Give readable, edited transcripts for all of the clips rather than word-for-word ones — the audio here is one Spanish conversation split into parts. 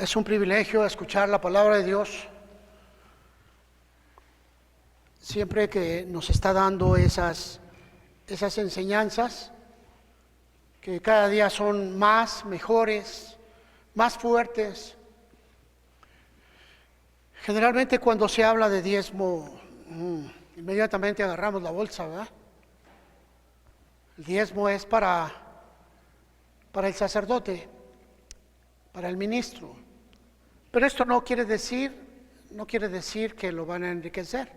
Es un privilegio escuchar la palabra de Dios. Siempre que nos está dando esas enseñanzas, que cada día son más, mejores, más fuertes. Generalmente cuando se habla de diezmo, inmediatamente agarramos la bolsa, ¿verdad? El diezmo es para el sacerdote, para el ministro. Pero esto no quiere decir que lo van a enriquecer.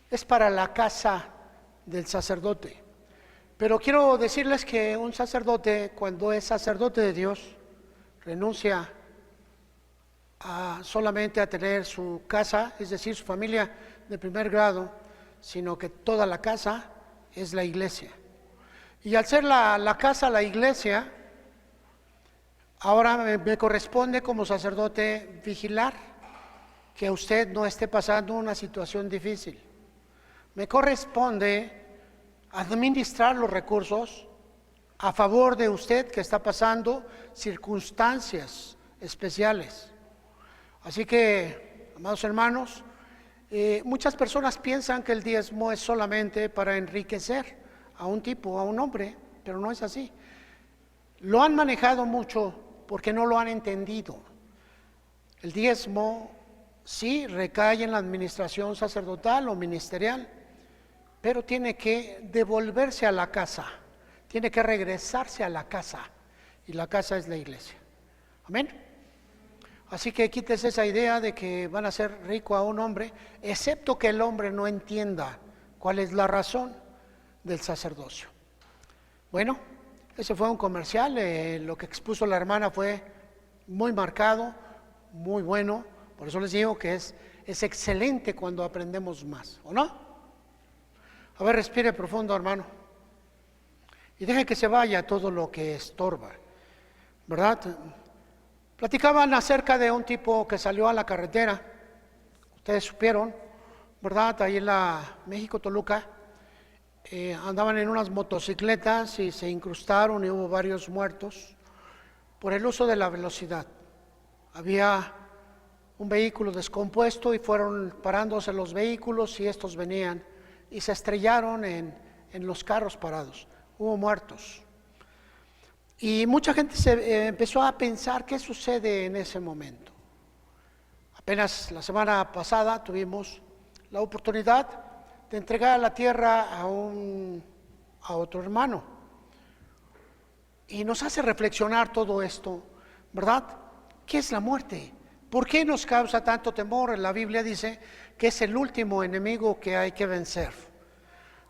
Es para la casa del sacerdote. Pero quiero decirles que un sacerdote, cuando es sacerdote de Dios, renuncia solamente a tener su casa, es decir, su familia de primer grado, sino que toda la casa es la iglesia. Y al ser la casa la iglesia, ahora me corresponde como sacerdote vigilar que usted no esté pasando una situación difícil. Me corresponde administrar los recursos a favor de usted que está pasando circunstancias especiales. Así que, amados hermanos, muchas personas piensan que el diezmo es solamente para enriquecer a un tipo, a un hombre, pero no es así. Lo han manejado mucho porque no lo han entendido. El diezmo sí recae en la administración sacerdotal o ministerial, pero tiene que devolverse a la casa, tiene que regresarse a la casa, y la casa es la iglesia. Amén. Así que quítese esa idea de que van a hacer rico a un hombre, excepto que el hombre no entienda cuál es la razón del sacerdocio. Bueno, ese fue un comercial. Lo que expuso la hermana fue muy marcado, muy bueno. Por eso les digo que es excelente cuando aprendemos más, ¿o no? A ver, respire profundo, hermano, y deje que se vaya todo lo que estorba, ¿verdad? Platicaban acerca de un tipo que salió a la carretera, ustedes supieron, ¿verdad? Ahí en la México-Toluca, andaban en unas motocicletas y se incrustaron y hubo varios muertos por el uso de la velocidad. Había un vehículo descompuesto y fueron parándose los vehículos y estos venían y se estrellaron en los carros parados. Hubo muertos. Y mucha gente se empezó a pensar qué sucede en ese momento. Apenas la semana pasada tuvimos la oportunidad de entregar la tierra a otro hermano. Y nos hace reflexionar todo esto, ¿verdad? ¿Qué es la muerte? ¿Por qué nos causa tanto temor? La Biblia dice que es el último enemigo que hay que vencer.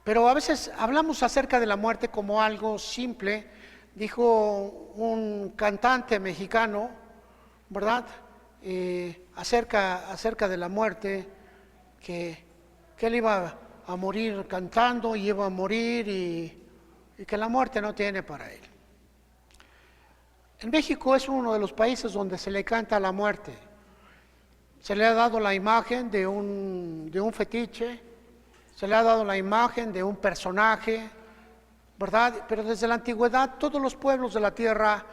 Pero a veces hablamos acerca de la muerte como algo simple. Dijo un cantante mexicano, ¿verdad? Acerca de la muerte, que él iba a morir cantando y iba a morir y que la muerte no tiene para él. En México es uno de los países donde se le canta a la muerte. Se le ha dado la imagen de un fetiche, se le ha dado la imagen de un personaje, ¿verdad? Pero desde la antigüedad todos los pueblos de la tierra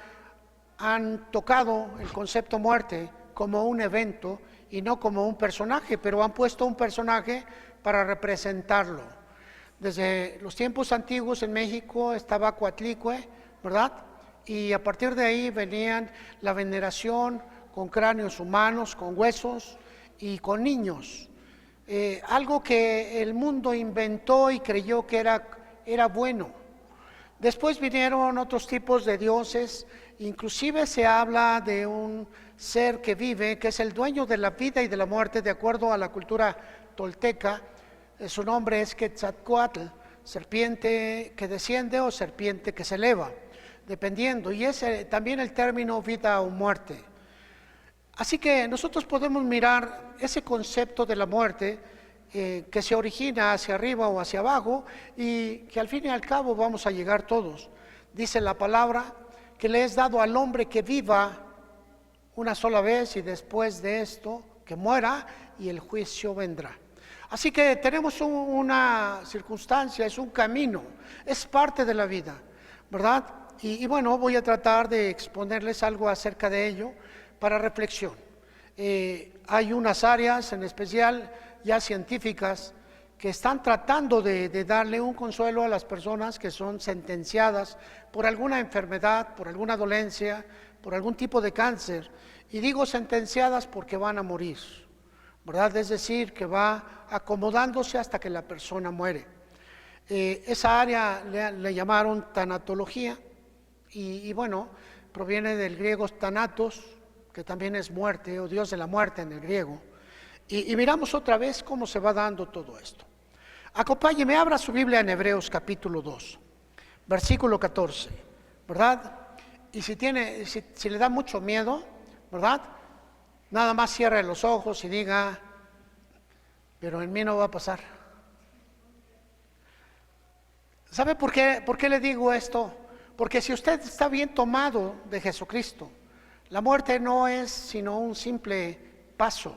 han tocado el concepto muerte como un evento y no como un personaje, pero han puesto un personaje para representarlo. Desde los tiempos antiguos en México estaba Coatlicue, ¿verdad? Y a partir de ahí venían la veneración con cráneos humanos, con huesos y con niños. Algo que el mundo inventó y creyó que era bueno. Después vinieron otros tipos de dioses, inclusive se habla de un ser que vive, que es el dueño de la vida y de la muerte, de acuerdo a la cultura tolteca. Su nombre es Quetzalcóatl, serpiente que desciende o serpiente que se eleva, dependiendo, y es también el término vida o muerte. Así que nosotros podemos mirar ese concepto de la muerte que se origina hacia arriba o hacia abajo y que al fin y al cabo vamos a llegar todos. Dice la palabra que le es dado al hombre que viva una sola vez y después de esto que muera y el juicio vendrá. Así que tenemos una circunstancia, es un camino, es parte de la vida, ¿verdad? Y bueno, voy a tratar de exponerles algo acerca de ello, para reflexión. Hay unas áreas en especial ya científicas que están tratando de darle un consuelo a las personas que son sentenciadas por alguna enfermedad, por alguna dolencia, por algún tipo de cáncer. Y digo sentenciadas porque van a morir, ¿verdad? Es decir, que va acomodándose hasta que la persona muere. Esa área le llamaron tanatología y bueno, proviene del griego thanatos, que también es muerte o Dios de la muerte en el griego. Y miramos otra vez cómo se va dando todo esto. Acompáñeme, abra su Biblia en Hebreos capítulo 2, versículo 14, ¿verdad? Y si le da mucho miedo, ¿verdad? Nada más cierre los ojos y diga, pero en mí no va a pasar. ¿Sabe por qué le digo esto? Porque si usted está bien tomado de Jesucristo, la muerte no es sino un simple paso,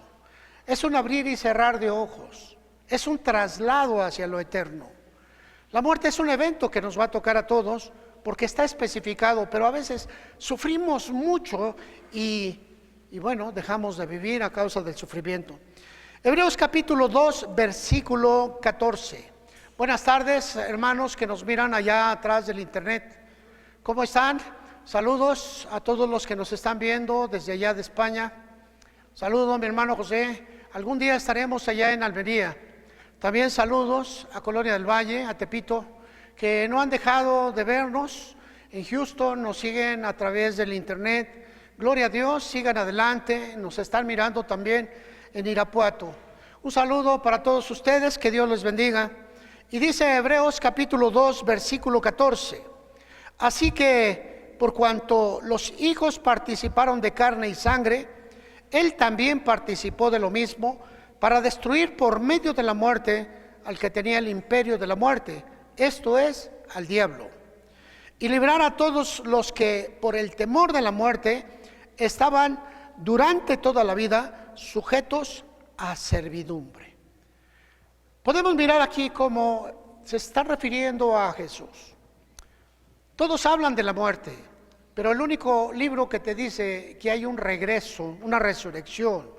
es un abrir y cerrar de ojos, es un traslado hacia lo eterno. La muerte es un evento que nos va a tocar a todos porque está especificado, pero a veces sufrimos mucho y bueno, dejamos de vivir a causa del sufrimiento. Hebreos capítulo 2, versículo 14. Buenas tardes, hermanos que nos miran allá atrás del internet. ¿Cómo están? Saludos a todos los que nos están viendo desde allá de España. Saludos a mi hermano José. Algún día estaremos allá en Almería. También saludos a Colonia del Valle, a Tepito, que no han dejado de vernos. En Houston nos siguen a través del internet. Gloria a Dios, sigan adelante. Nos están mirando también en Irapuato. Un saludo para todos ustedes, que Dios les bendiga. Y dice Hebreos capítulo 2, versículo 14. Así que por cuanto los hijos participaron de carne y sangre, Él también participó de lo mismo para destruir por medio de la muerte al que tenía el imperio de la muerte, esto es, al diablo, y librar a todos los que por el temor de la muerte estaban durante toda la vida sujetos a servidumbre. Podemos mirar aquí cómo se está refiriendo a Jesús. Todos hablan de la muerte, pero el único libro que te dice que hay un regreso, una resurrección,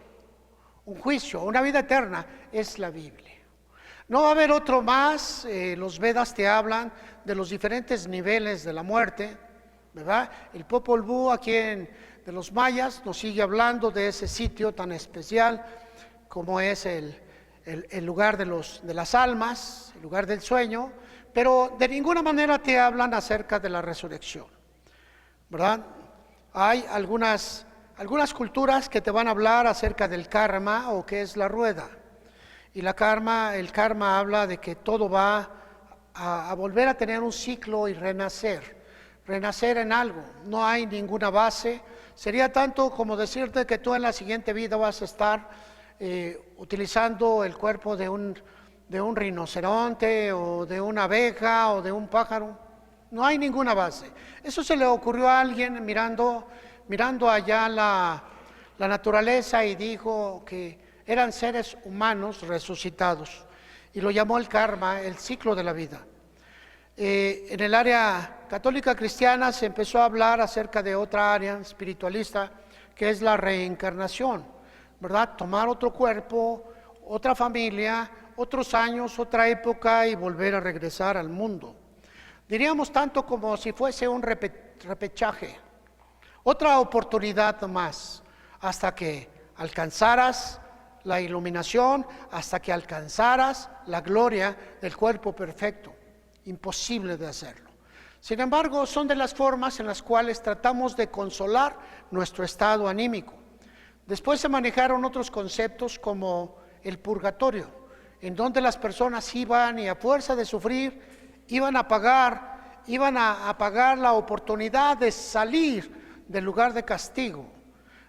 un juicio, una vida eterna, es la Biblia. No va a haber otro más. Los Vedas te hablan de los diferentes niveles de la muerte, ¿verdad? El Popol Vuh aquí de los mayas nos sigue hablando de ese sitio tan especial como es el lugar de las almas, el lugar del sueño, pero de ninguna manera te hablan acerca de la resurrección, ¿verdad? Hay algunas culturas que te van a hablar acerca del karma o qué es la rueda. Y el karma habla de que todo va a volver a tener un ciclo y renacer en algo. No hay ninguna base. Sería tanto como decirte que tú en la siguiente vida vas a estar utilizando el cuerpo de un rinoceronte o de una abeja o de un pájaro. No hay ninguna base. Eso se le ocurrió a alguien mirando allá la naturaleza y dijo que eran seres humanos resucitados y lo llamó el karma, el ciclo de la vida. En el área católica cristiana se empezó a hablar acerca de otra área espiritualista que es la reencarnación, ¿verdad? Tomar otro cuerpo, otra familia, otros años, otra época y volver a regresar al mundo. Diríamos tanto como si fuese un repechaje, otra oportunidad más, hasta que alcanzaras la iluminación, hasta que alcanzaras la gloria del cuerpo perfecto. Imposible de hacerlo. Sin embargo, son de las formas en las cuales tratamos de consolar nuestro estado anímico. Después se manejaron otros conceptos como el purgatorio, en donde las personas iban y a fuerza de sufrir, iban a pagar la oportunidad de salir del lugar de castigo.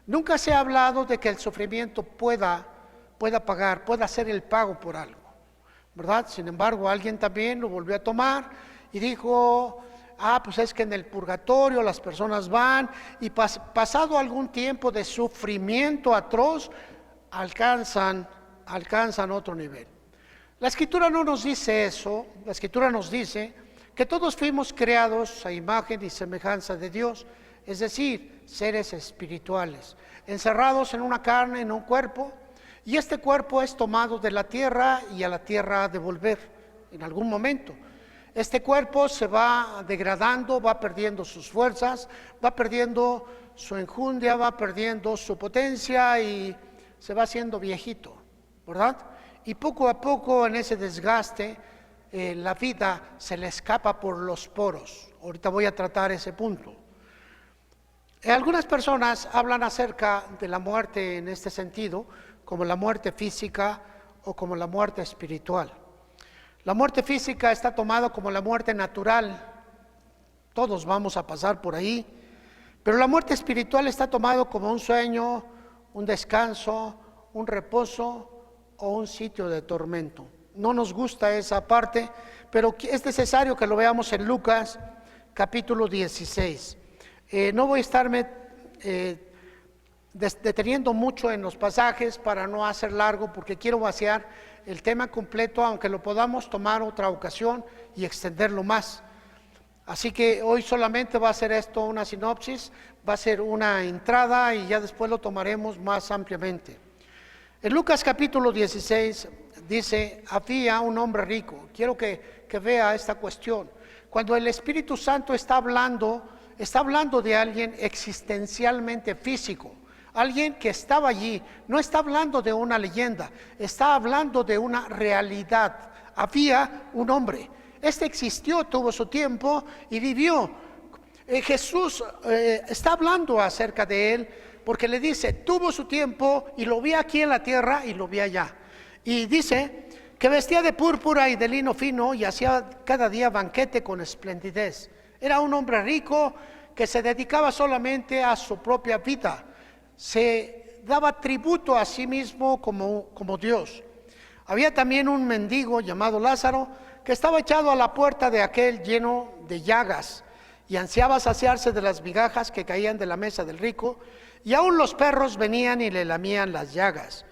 Nunca se ha hablado de que el sufrimiento pueda hacer el pago por algo, ¿verdad? Sin embargo, alguien también lo volvió a tomar y dijo, pues es que en el purgatorio las personas van y pasado algún tiempo de sufrimiento atroz, alcanzan otro nivel. La Escritura no nos dice eso. La Escritura nos dice que todos fuimos creados a imagen y semejanza de Dios es decir, seres espirituales, encerrados en una carne, en un cuerpo, y este cuerpo es tomado de la tierra y a la tierra ha de volver en algún momento. Este cuerpo se va degradando, va perdiendo sus fuerzas, va perdiendo su enjundia, va perdiendo su potencia y se va haciendo viejito, ¿verdad? Y poco a poco en ese desgaste, la vida se le escapa por los poros. Ahorita voy a tratar ese punto. Algunas personas hablan acerca de la muerte en este sentido, como la muerte física o como la muerte espiritual. La muerte física está tomada como la muerte natural, todos vamos a pasar por ahí, pero la muerte espiritual está tomada como un sueño, un descanso, un reposo o un sitio de tormento. No nos gusta esa parte, pero es necesario que lo veamos en Lucas capítulo 16. No voy a estarme deteniendo mucho en los pasajes para no hacer largo, porque quiero vaciar el tema completo, aunque lo podamos tomar otra ocasión y extenderlo más. Así que hoy solamente va a ser esto una sinopsis, va a ser una entrada y ya después lo tomaremos más ampliamente. En Lucas capítulo 16 dice: había un hombre rico. Quiero que vea esta cuestión. Cuando el Espíritu Santo está hablando de alguien existencialmente físico, alguien que estaba allí. No está hablando de una leyenda, está hablando de una realidad. Había un hombre, este existió, tuvo su tiempo y vivió. Jesús está hablando acerca de él, porque le dice, tuvo su tiempo y lo vi aquí en la tierra y lo vi allá. Y dice que vestía de púrpura y de lino fino y hacía cada día banquete con esplendidez. Era un hombre rico que se dedicaba solamente a su propia vida. Se daba tributo a sí mismo como Dios. Había también un mendigo llamado Lázaro, que estaba echado a la puerta de aquel lleno de llagas, y ansiaba saciarse de las migajas que caían de la mesa del rico, y aún los perros venían y le lamían las llagas.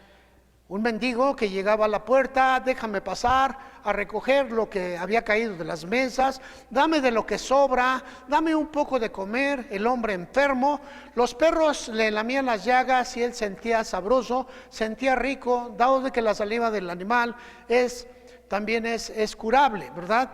Un mendigo que llegaba a la puerta: déjame pasar a recoger lo que había caído de las mesas, dame de lo que sobra, dame un poco de comer. El hombre enfermo, los perros le lamían las llagas y él sentía sabroso, sentía rico, dado de que la saliva del animal también es curable, ¿verdad?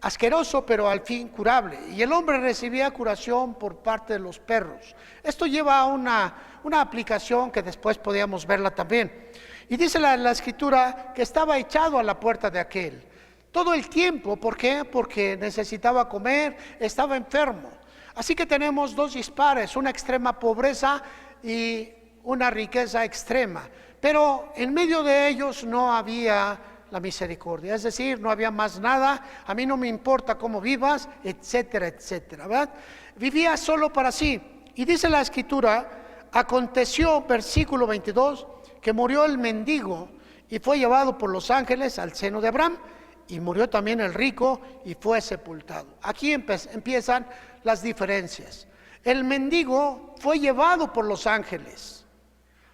Asqueroso, pero al fin curable. Y el hombre recibía curación por parte de los perros. Esto lleva a una aplicación que después podíamos verla también. Y dice la escritura que estaba echado a la puerta de aquel todo el tiempo. ¿Por qué? Porque necesitaba comer, estaba enfermo. Así que tenemos dos dispares, una extrema pobreza y una riqueza extrema. Pero en medio de ellos no había la misericordia, es decir, no había más nada. A mí no me importa cómo vivas, etcétera, etcétera, ¿verdad? Vivía solo para sí. Y dice la escritura, aconteció, versículo 22, que murió el mendigo y fue llevado por los ángeles al seno de Abraham, y murió también el rico y fue sepultado. Aquí empiezan las diferencias. El mendigo fue llevado por los ángeles.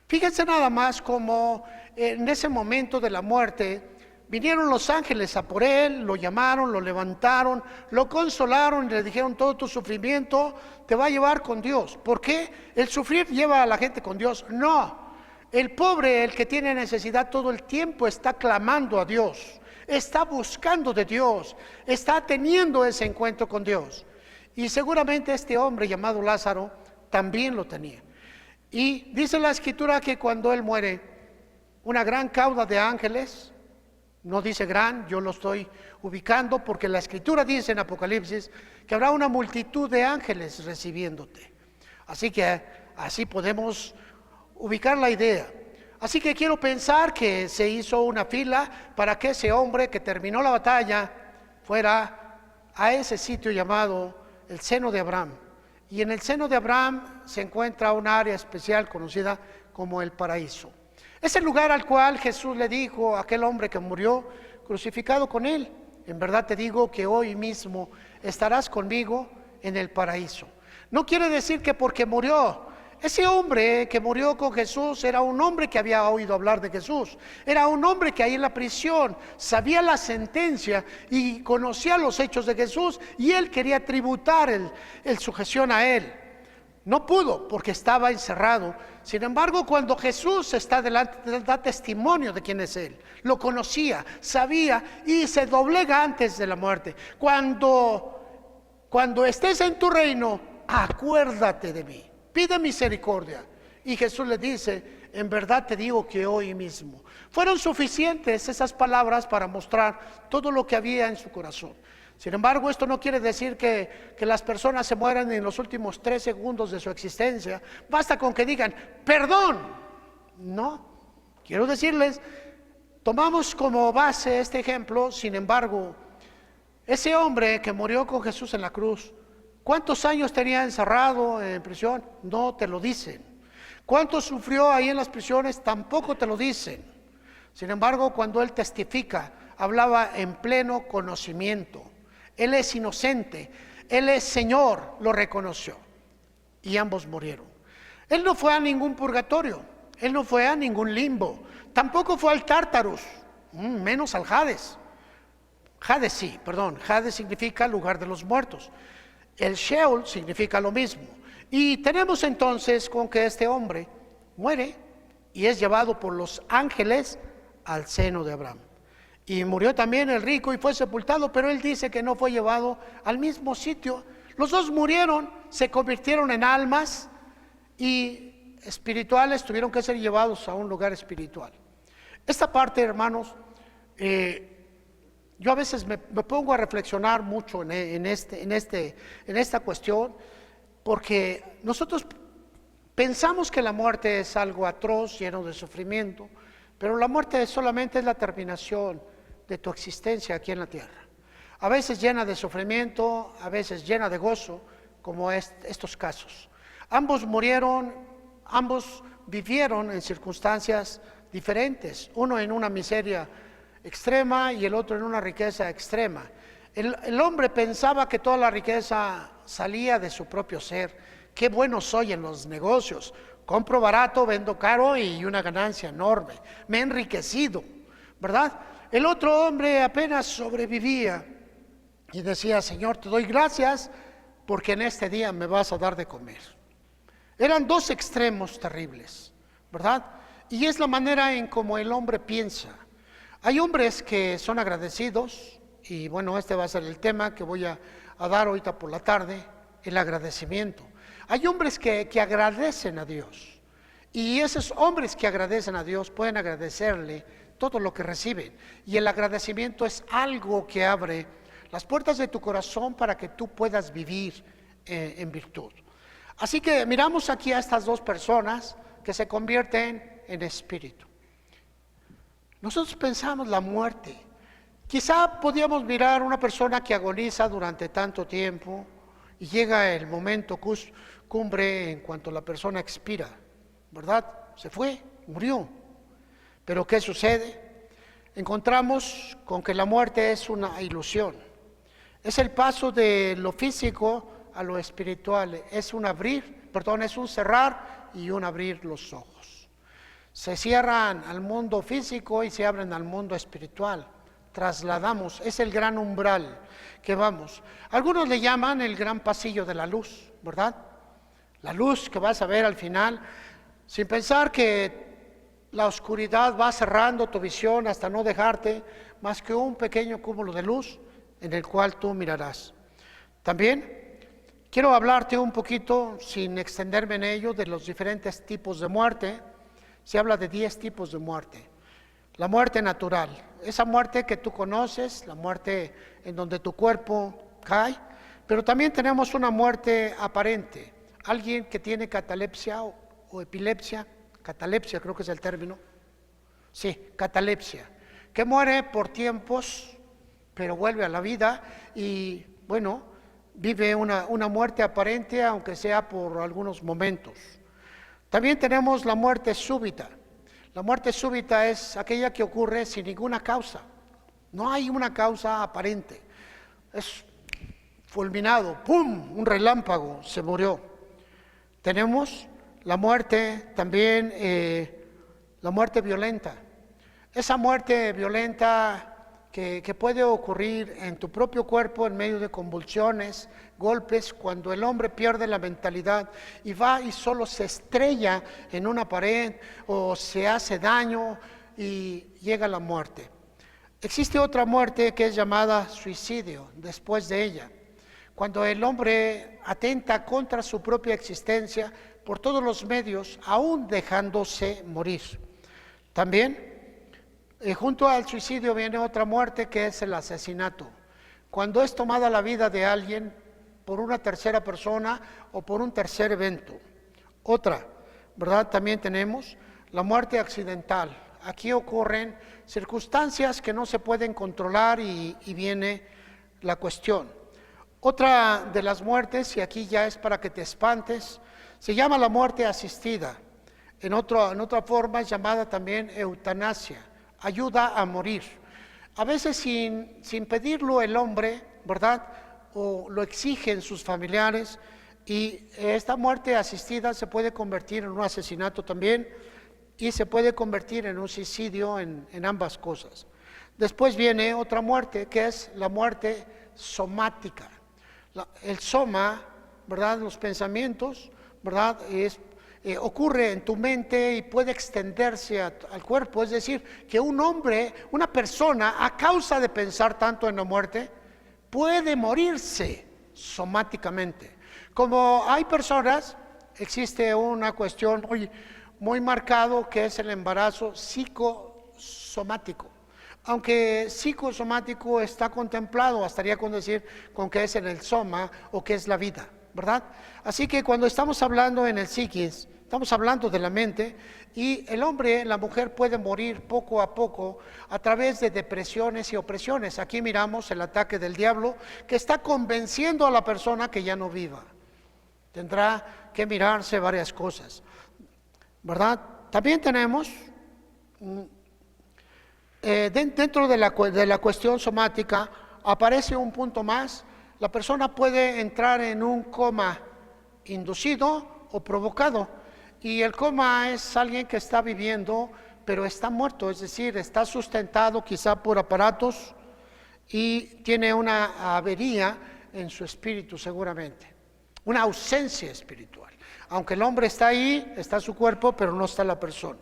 Fíjense nada más como en ese momento de la muerte vinieron los ángeles a por él, lo llamaron, lo levantaron, lo consolaron y le dijeron: todo tu sufrimiento te va a llevar con Dios. ¿Por qué? ¿El sufrir lleva a la gente con Dios? No. El pobre, el que tiene necesidad, todo el tiempo está clamando a Dios, está buscando de Dios, está teniendo ese encuentro con Dios. Y seguramente este hombre llamado Lázaro también lo tenía. Y dice la escritura que cuando él muere, una gran cauda de ángeles, no dice gran, yo lo estoy ubicando porque la escritura dice en Apocalipsis que habrá una multitud de ángeles recibiéndote. Así que así podemos ubicar la idea. Así que quiero pensar que se hizo una fila para que ese hombre que terminó la batalla fuera a ese sitio llamado el seno de Abraham. Y en el seno de Abraham se encuentra un área especial conocida como el paraíso. Es el lugar al cual Jesús le dijo a aquel hombre que murió crucificado con él: en verdad te digo que hoy mismo estarás conmigo en el paraíso. No quiere decir que porque murió. Ese hombre que murió con Jesús era un hombre que había oído hablar de Jesús. Era un hombre que ahí en la prisión sabía la sentencia y conocía los hechos de Jesús, y él quería tributar el sujeción a él. No pudo porque estaba encerrado. Sin embargo, cuando Jesús está delante, da testimonio de quién es Él. Lo conocía, sabía y se doblega antes de la muerte. Cuando estés en tu reino, acuérdate de mí. Pide misericordia. Y Jesús le dice, en verdad te digo que hoy mismo. Fueron suficientes esas palabras para mostrar todo lo que había en su corazón. Sin embargo, esto no quiere decir que las personas se mueran en los últimos 3 segundos de su existencia. Basta con que digan, perdón. No, quiero decirles, tomamos como base este ejemplo. Sin embargo, ese hombre que murió con Jesús en la cruz, ¿cuántos años tenía encerrado en prisión? No te lo dicen. ¿Cuánto sufrió ahí en las prisiones? Tampoco te lo dicen. Sin embargo, cuando él testifica, hablaba en pleno conocimiento. Él es inocente, Él es Señor, lo reconoció. Y ambos murieron. Él no fue a ningún purgatorio, Él no fue a ningún limbo, tampoco fue al Tártarus, menos al Hades. Hades sí, perdón, Hades significa lugar de los muertos. El Sheol significa lo mismo. Y tenemos entonces con que este hombre muere y es llevado por los ángeles al seno de Abraham. Y murió también el rico y fue sepultado, pero él dice que no fue llevado al mismo sitio. Los dos murieron, se convirtieron en almas y espirituales, tuvieron que ser llevados a un lugar espiritual. Esta parte, hermanos, yo a veces me pongo a reflexionar mucho en esta cuestión, porque nosotros pensamos que la muerte es algo atroz, lleno de sufrimiento, pero la muerte solamente es la terminación de tu existencia aquí en la tierra. A veces llena de sufrimiento, a veces llena de gozo, como estos casos. Ambos murieron, ambos vivieron en circunstancias diferentes, uno en una miseria extrema y el otro en una riqueza extrema. El hombre pensaba que toda la riqueza salía de su propio ser. Qué bueno soy en los negocios, compro barato, vendo caro y una ganancia enorme, me he enriquecido, ¿verdad? El otro hombre apenas sobrevivía y decía, Señor, te doy gracias porque en este día me vas a dar de comer. Eran dos extremos terribles, ¿verdad? Y es la manera en cómo el hombre piensa. Hay hombres que son agradecidos, y bueno, este va a ser el tema que voy a dar ahorita por la tarde, el agradecimiento. Hay hombres que agradecen a Dios, y esos hombres que agradecen a Dios pueden agradecerle todo lo que reciben, y el agradecimiento es algo que abre las puertas de tu corazón para que tú puedas vivir en virtud. Así que miramos aquí a estas dos personas que se convierten en espíritu. Nosotros pensamos la muerte. Quizá podíamos mirar una persona que agoniza durante tanto tiempo y llega el momento cumbre en cuanto la persona expira, ¿verdad? Se fue, murió. Pero ¿qué sucede? Encontramos con que la muerte es una ilusión. Es el paso de lo físico a lo espiritual. Es un cerrar y un abrir los ojos. Se cierran al mundo físico y se abren al mundo espiritual. Trasladamos, es el gran umbral que vamos. Algunos le llaman el gran pasillo de la luz, ¿verdad? La luz que vas a ver al final, sin pensar que la oscuridad va cerrando tu visión hasta no dejarte más que un pequeño cúmulo de luz en el cual tú mirarás. También quiero hablarte un poquito, sin extenderme en ello, de los diferentes tipos de muerte. Se habla de 10 tipos de muerte. La muerte natural, esa muerte que tú conoces, la muerte en donde tu cuerpo cae, pero también tenemos una muerte aparente. Alguien que tiene catalepsia o epilepsia, catalepsia creo que es el término, sí, catalepsia, que muere por tiempos, pero vuelve a la vida y, bueno, vive una muerte aparente, aunque sea por algunos momentos. También tenemos la muerte súbita. La muerte súbita es aquella que ocurre sin ninguna causa. No hay una causa aparente. Es fulminado, ¡pum!, un relámpago, se murió. Tenemos la muerte también, la muerte violenta. Esa muerte violenta que puede ocurrir en tu propio cuerpo en medio de convulsiones, golpes, cuando el hombre pierde la mentalidad y va y solo se estrella en una pared o se hace daño y llega la muerte. Existe otra muerte que es llamada suicidio después de ella, cuando el hombre atenta contra su propia existencia por todos los medios, aún dejándose morir. También junto al suicidio viene otra muerte que es el asesinato, cuando es tomada la vida de alguien por una tercera persona o por un tercer evento. Otra, ¿verdad? También tenemos la muerte accidental. Aquí ocurren circunstancias que no se pueden controlar y viene la cuestión. Otra de las muertes, y aquí ya es para que te espantes, se llama la muerte asistida. En otra forma es llamada también eutanasia. Ayuda a morir. A veces sin pedirlo el hombre, ¿verdad? O lo exigen sus familiares, y esta muerte asistida se puede convertir en un asesinato también, y se puede convertir en un suicidio en ambas cosas. Después viene otra muerte, que es la muerte somática. El soma, ¿verdad? Los pensamientos, ¿verdad? Ocurre en tu mente y puede extenderse al cuerpo. Es decir, que un hombre, una persona, a causa de pensar tanto en la muerte, puede morirse somáticamente. Como hay personas, existe una cuestión muy marcado que es el embarazo psicosomático. Aunque psicosomático está contemplado, bastaría con decir con que es en el soma o que es la vida, ¿verdad? Así que cuando estamos hablando en el psiquis, estamos hablando de la mente, y el hombre, la mujer puede morir poco a poco a través de depresiones y opresiones. Aquí miramos el ataque del diablo que está convenciendo a la persona que ya no viva. Tendrá que mirarse varias cosas, ¿verdad? También tenemos dentro de la cuestión somática aparece un punto más. La persona puede entrar en un coma inducido o provocado, y el coma es alguien que está viviendo pero está muerto, es decir, está sustentado quizá por aparatos y tiene una avería en su espíritu seguramente, una ausencia espiritual. Aunque el hombre está ahí, está su cuerpo, pero no está la persona.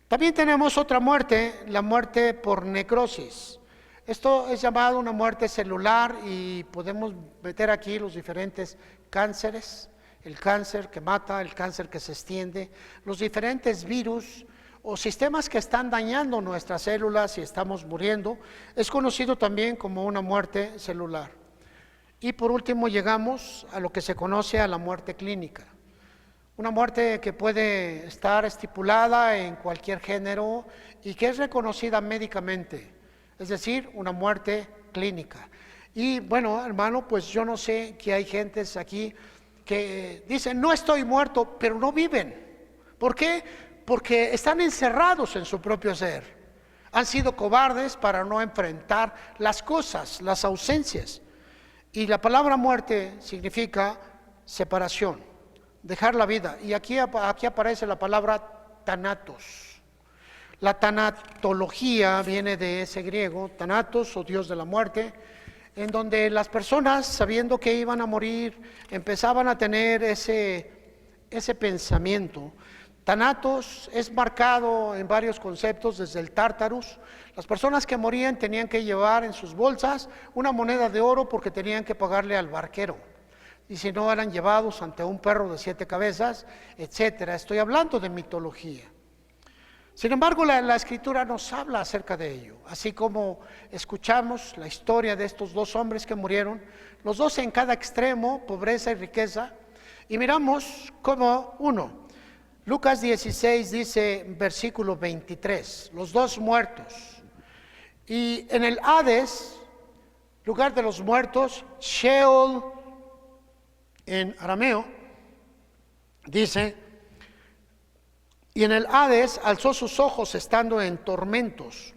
También tenemos otra muerte, la muerte por necrosis. Esto es llamado una muerte celular y podemos meter aquí los diferentes cánceres, el cáncer que mata, el cáncer que se extiende, los diferentes virus o sistemas que están dañando nuestras células y estamos muriendo. Es conocido también como una muerte celular. Y por último llegamos a lo que se conoce a la muerte clínica. Una muerte que puede estar estipulada en cualquier género y que es reconocida médicamente, es decir, una muerte clínica. Y bueno, hermano, pues yo no sé que hay gentes aquí que dicen, no estoy muerto, pero no viven. ¿Por qué? Porque están encerrados en su propio ser. Han sido cobardes para no enfrentar las cosas, las ausencias. Y la palabra muerte significa separación, dejar la vida. Y aquí aparece la palabra thanatos. La tanatología viene de ese griego, thanatos o Dios de la muerte, en donde las personas, sabiendo que iban a morir, empezaban a tener ese pensamiento. Thanatos es marcado en varios conceptos, desde el Tártarus. Las personas que morían tenían que llevar en sus bolsas una moneda de oro porque tenían que pagarle al barquero. Y si no, eran llevados ante un perro de 7 cabezas, etcétera. Estoy hablando de mitología. Sin embargo, la Escritura nos habla acerca de ello, así como escuchamos la historia de estos dos hombres que murieron, los dos en cada extremo, pobreza y riqueza, y miramos como uno. Lucas 16 dice, versículo 23, los dos muertos. Y en el Hades, lugar de los muertos, Sheol en arameo, dice, y en el Hades alzó sus ojos estando en tormentos.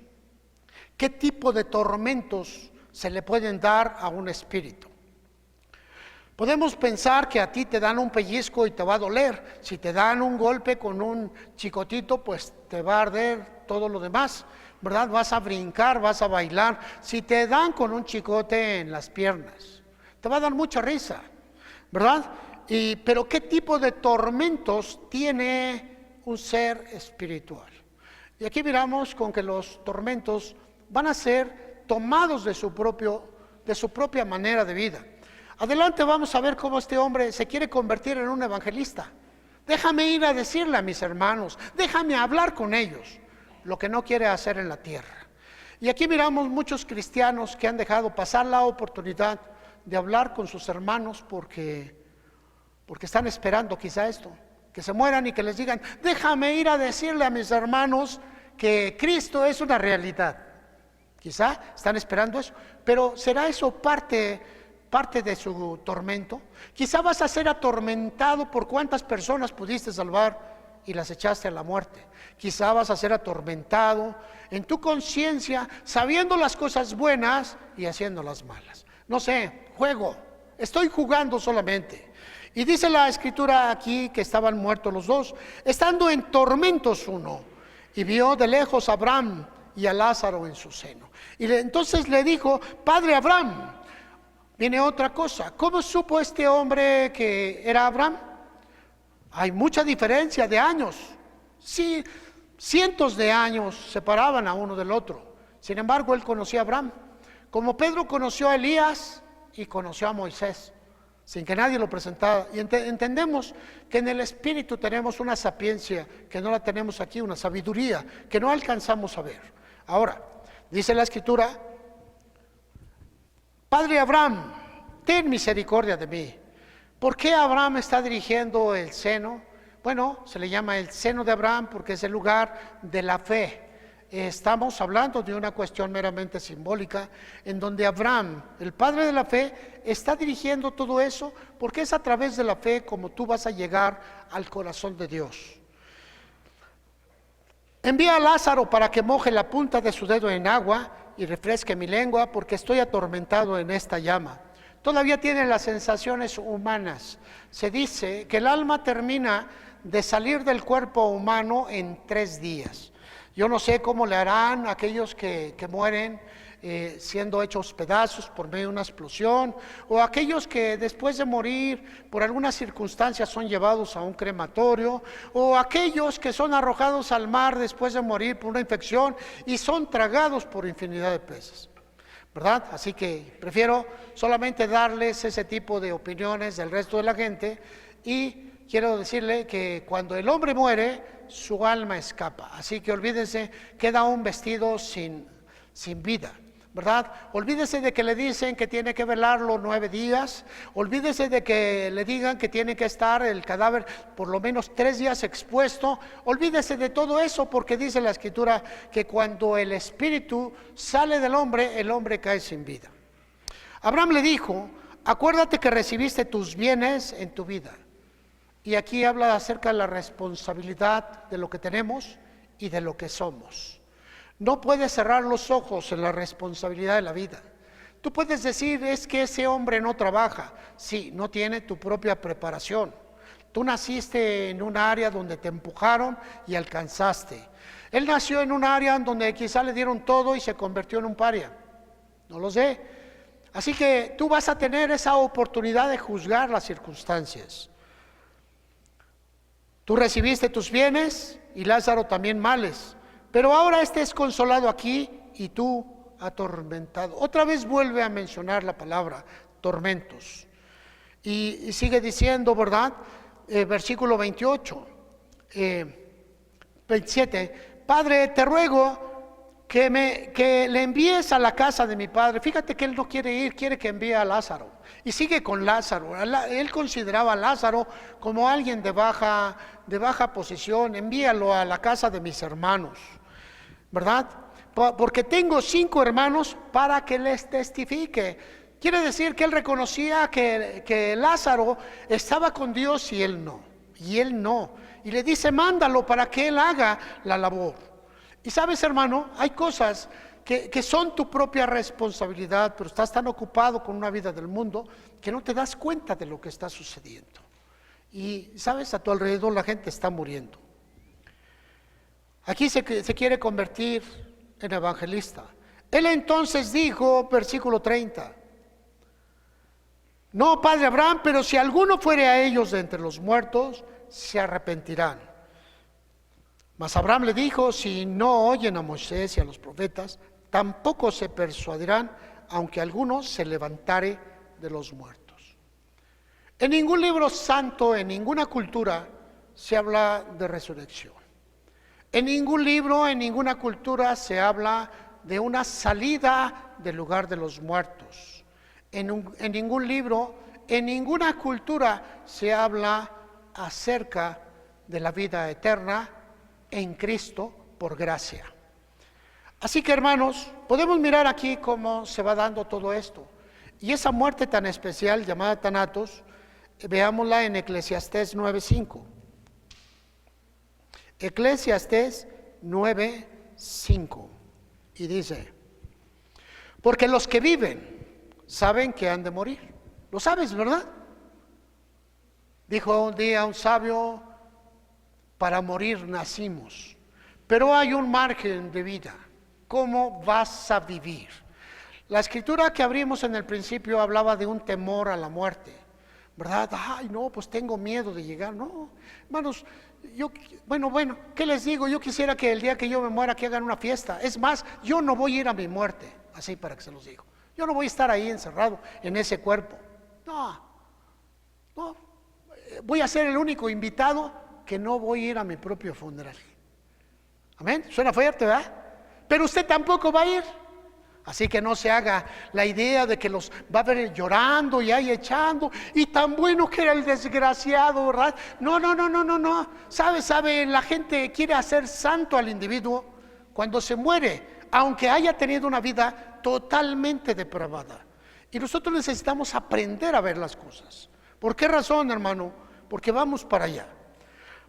¿Qué tipo de tormentos se le pueden dar a un espíritu? Podemos pensar que a ti te dan un pellizco y te va a doler. Si te dan un golpe con un chicotito, pues te va a arder todo lo demás, ¿verdad? Vas a brincar, vas a bailar. Si te dan con un chicote en las piernas, te va a dar mucha risa, ¿verdad? Pero ¿qué tipo de tormentos tiene un ser espiritual? Y aquí miramos con que los tormentos van a ser tomados de su propia manera de vida. Adelante vamos a ver cómo este hombre se quiere convertir en un evangelista. Déjame ir a decirle a mis hermanos, déjame hablar con ellos, lo que no quiere hacer en la tierra. Y aquí miramos muchos cristianos que han dejado pasar la oportunidad de hablar con sus hermanos porque están esperando quizá esto, que se mueran y que les digan, déjame ir a decirle a mis hermanos que Cristo es una realidad. Quizá están esperando eso, pero ¿será eso parte de su tormento? Quizá vas a ser atormentado por cuántas personas pudiste salvar y las echaste a la muerte. Quizá vas a ser atormentado en tu conciencia sabiendo las cosas buenas y haciendo las malas. No sé, estoy jugando solamente. Y dice la escritura aquí que estaban muertos los dos, estando en tormentos uno, y vio de lejos a Abraham y a Lázaro en su seno. Y entonces le dijo, Padre Abraham. Viene otra cosa, ¿cómo supo este hombre que era Abraham? Hay mucha diferencia de años. Sí, cientos de años separaban a uno del otro. Sin embargo, él conocía a Abraham, como Pedro conoció a Elías y conoció a Moisés, sin que nadie lo presentara. Y entendemos que en el Espíritu tenemos una sapiencia que no la tenemos aquí, una sabiduría que no alcanzamos a ver. Ahora, dice la Escritura, Padre Abraham, ten misericordia de mí. ¿Por qué Abraham está dirigiendo el seno? Bueno, se le llama el seno de Abraham porque es el lugar de la fe. Estamos hablando de una cuestión meramente simbólica, en donde Abraham, el padre de la fe, está dirigiendo todo eso, porque es a través de la fe como tú vas a llegar al corazón de Dios. Envía a Lázaro para que moje la punta de su dedo en agua y refresque mi lengua, porque estoy atormentado en esta llama. Todavía tiene las sensaciones humanas. Se dice que el alma termina de salir del cuerpo humano en 3 días. Yo no sé cómo le harán aquellos que mueren siendo hechos pedazos por medio de una explosión, o aquellos que después de morir por algunas circunstancias son llevados a un crematorio, o aquellos que son arrojados al mar después de morir por una infección y son tragados por infinidad de peces, ¿verdad? Así que prefiero solamente darles ese tipo de opiniones del resto de la gente, y quiero decirle que cuando el hombre muere, su alma escapa. Así que olvídense, queda un vestido sin vida, ¿verdad? Olvídese de que le dicen que tiene que velarlo 9 días, olvídese de que le digan que tiene que estar el cadáver por lo menos 3 días expuesto, olvídese de todo eso, porque dice la Escritura que cuando el espíritu sale del hombre, el hombre cae sin vida. Abraham le dijo, acuérdate que recibiste tus bienes en tu vida. Y aquí habla acerca de la responsabilidad de lo que tenemos y de lo que somos. No puedes cerrar los ojos en la responsabilidad de la vida. Tú puedes decir, es que ese hombre no trabaja. Sí, no tiene tu propia preparación. Tú naciste en un área donde te empujaron y alcanzaste. Él nació en un área donde quizá le dieron todo y se convirtió en un paria. No lo sé. Así que tú vas a tener esa oportunidad de juzgar las circunstancias. Tú recibiste tus bienes y Lázaro también males, pero ahora este es consolado aquí y tú atormentado. Otra vez vuelve a mencionar la palabra tormentos y sigue diciendo, ¿verdad? Versículo 28, 27, Padre, te ruego que le envíes a la casa de mi padre. Fíjate que él no quiere ir, quiere que envíe a Lázaro. Y sigue con Lázaro. Él consideraba a Lázaro como alguien de baja posición. Envíalo a la casa de mis hermanos, ¿verdad? Porque tengo 5 hermanos para que les testifique. Quiere decir que él reconocía que Lázaro estaba con Dios y él no. Y le dice, mándalo para que él haga la labor. Y sabes, hermano, hay cosas que son tu propia responsabilidad, pero estás tan ocupado con una vida del mundo que no te das cuenta de lo que está sucediendo. Y sabes, a tu alrededor la gente está muriendo. Aquí se quiere convertir en evangelista. Él entonces dijo, versículo 30, no, padre Abraham, pero si alguno fuere a ellos de entre los muertos, se arrepentirán. Mas Abraham le dijo, si no oyen a Moisés y a los profetas, tampoco se persuadirán, aunque alguno se levantare de los muertos. En ningún libro santo, en ninguna cultura, se habla de resurrección. En ningún libro, en ninguna cultura, se habla de una salida del lugar de los muertos. En ningún libro, en ninguna cultura, se habla acerca de la vida eterna en Cristo por gracia. Así que, hermanos, podemos mirar aquí cómo se va dando todo esto. Y esa muerte tan especial llamada Thanatos, veámosla en Eclesiastés 9:5. Eclesiastés 9:5. Y dice, porque los que viven saben que han de morir. Lo sabes, ¿verdad? Dijo un día un sabio, para morir nacimos, pero hay un margen de vida. ¿Cómo vas a vivir? La escritura que abrimos en el principio hablaba de un temor a la muerte, ¿verdad? Ay, no, pues tengo miedo de llegar. No, hermanos, bueno, ¿qué les digo? Yo quisiera que el día que yo me muera que hagan una fiesta. Es más, yo no voy a ir a mi muerte, así para que se los digo. Yo no voy a estar ahí encerrado en ese cuerpo. No, voy a ser el único invitado que no voy a ir a mi propio funeral. Amén, suena fuerte, ¿verdad? Pero usted tampoco va a ir. Así que no se haga la idea de que los va a ver llorando y ahí echando, y tan bueno que era el desgraciado, ¿verdad? No. Sabe, la gente quiere hacer santo al individuo cuando se muere, aunque haya tenido una vida totalmente depravada. Y nosotros necesitamos aprender a ver las cosas. ¿Por qué razón, hermano? Porque vamos para allá.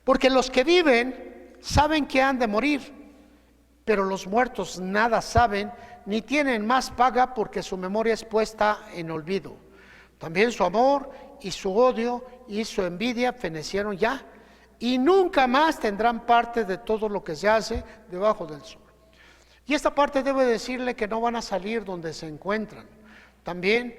Porque los que viven saben que han de morir, pero los muertos nada saben, ni tienen más paga, porque su memoria es puesta en olvido. También su amor y su odio y su envidia fenecieron ya, y nunca más tendrán parte de todo lo que se hace debajo del sol. Y esta parte debe decirle que no van a salir donde se encuentran. También,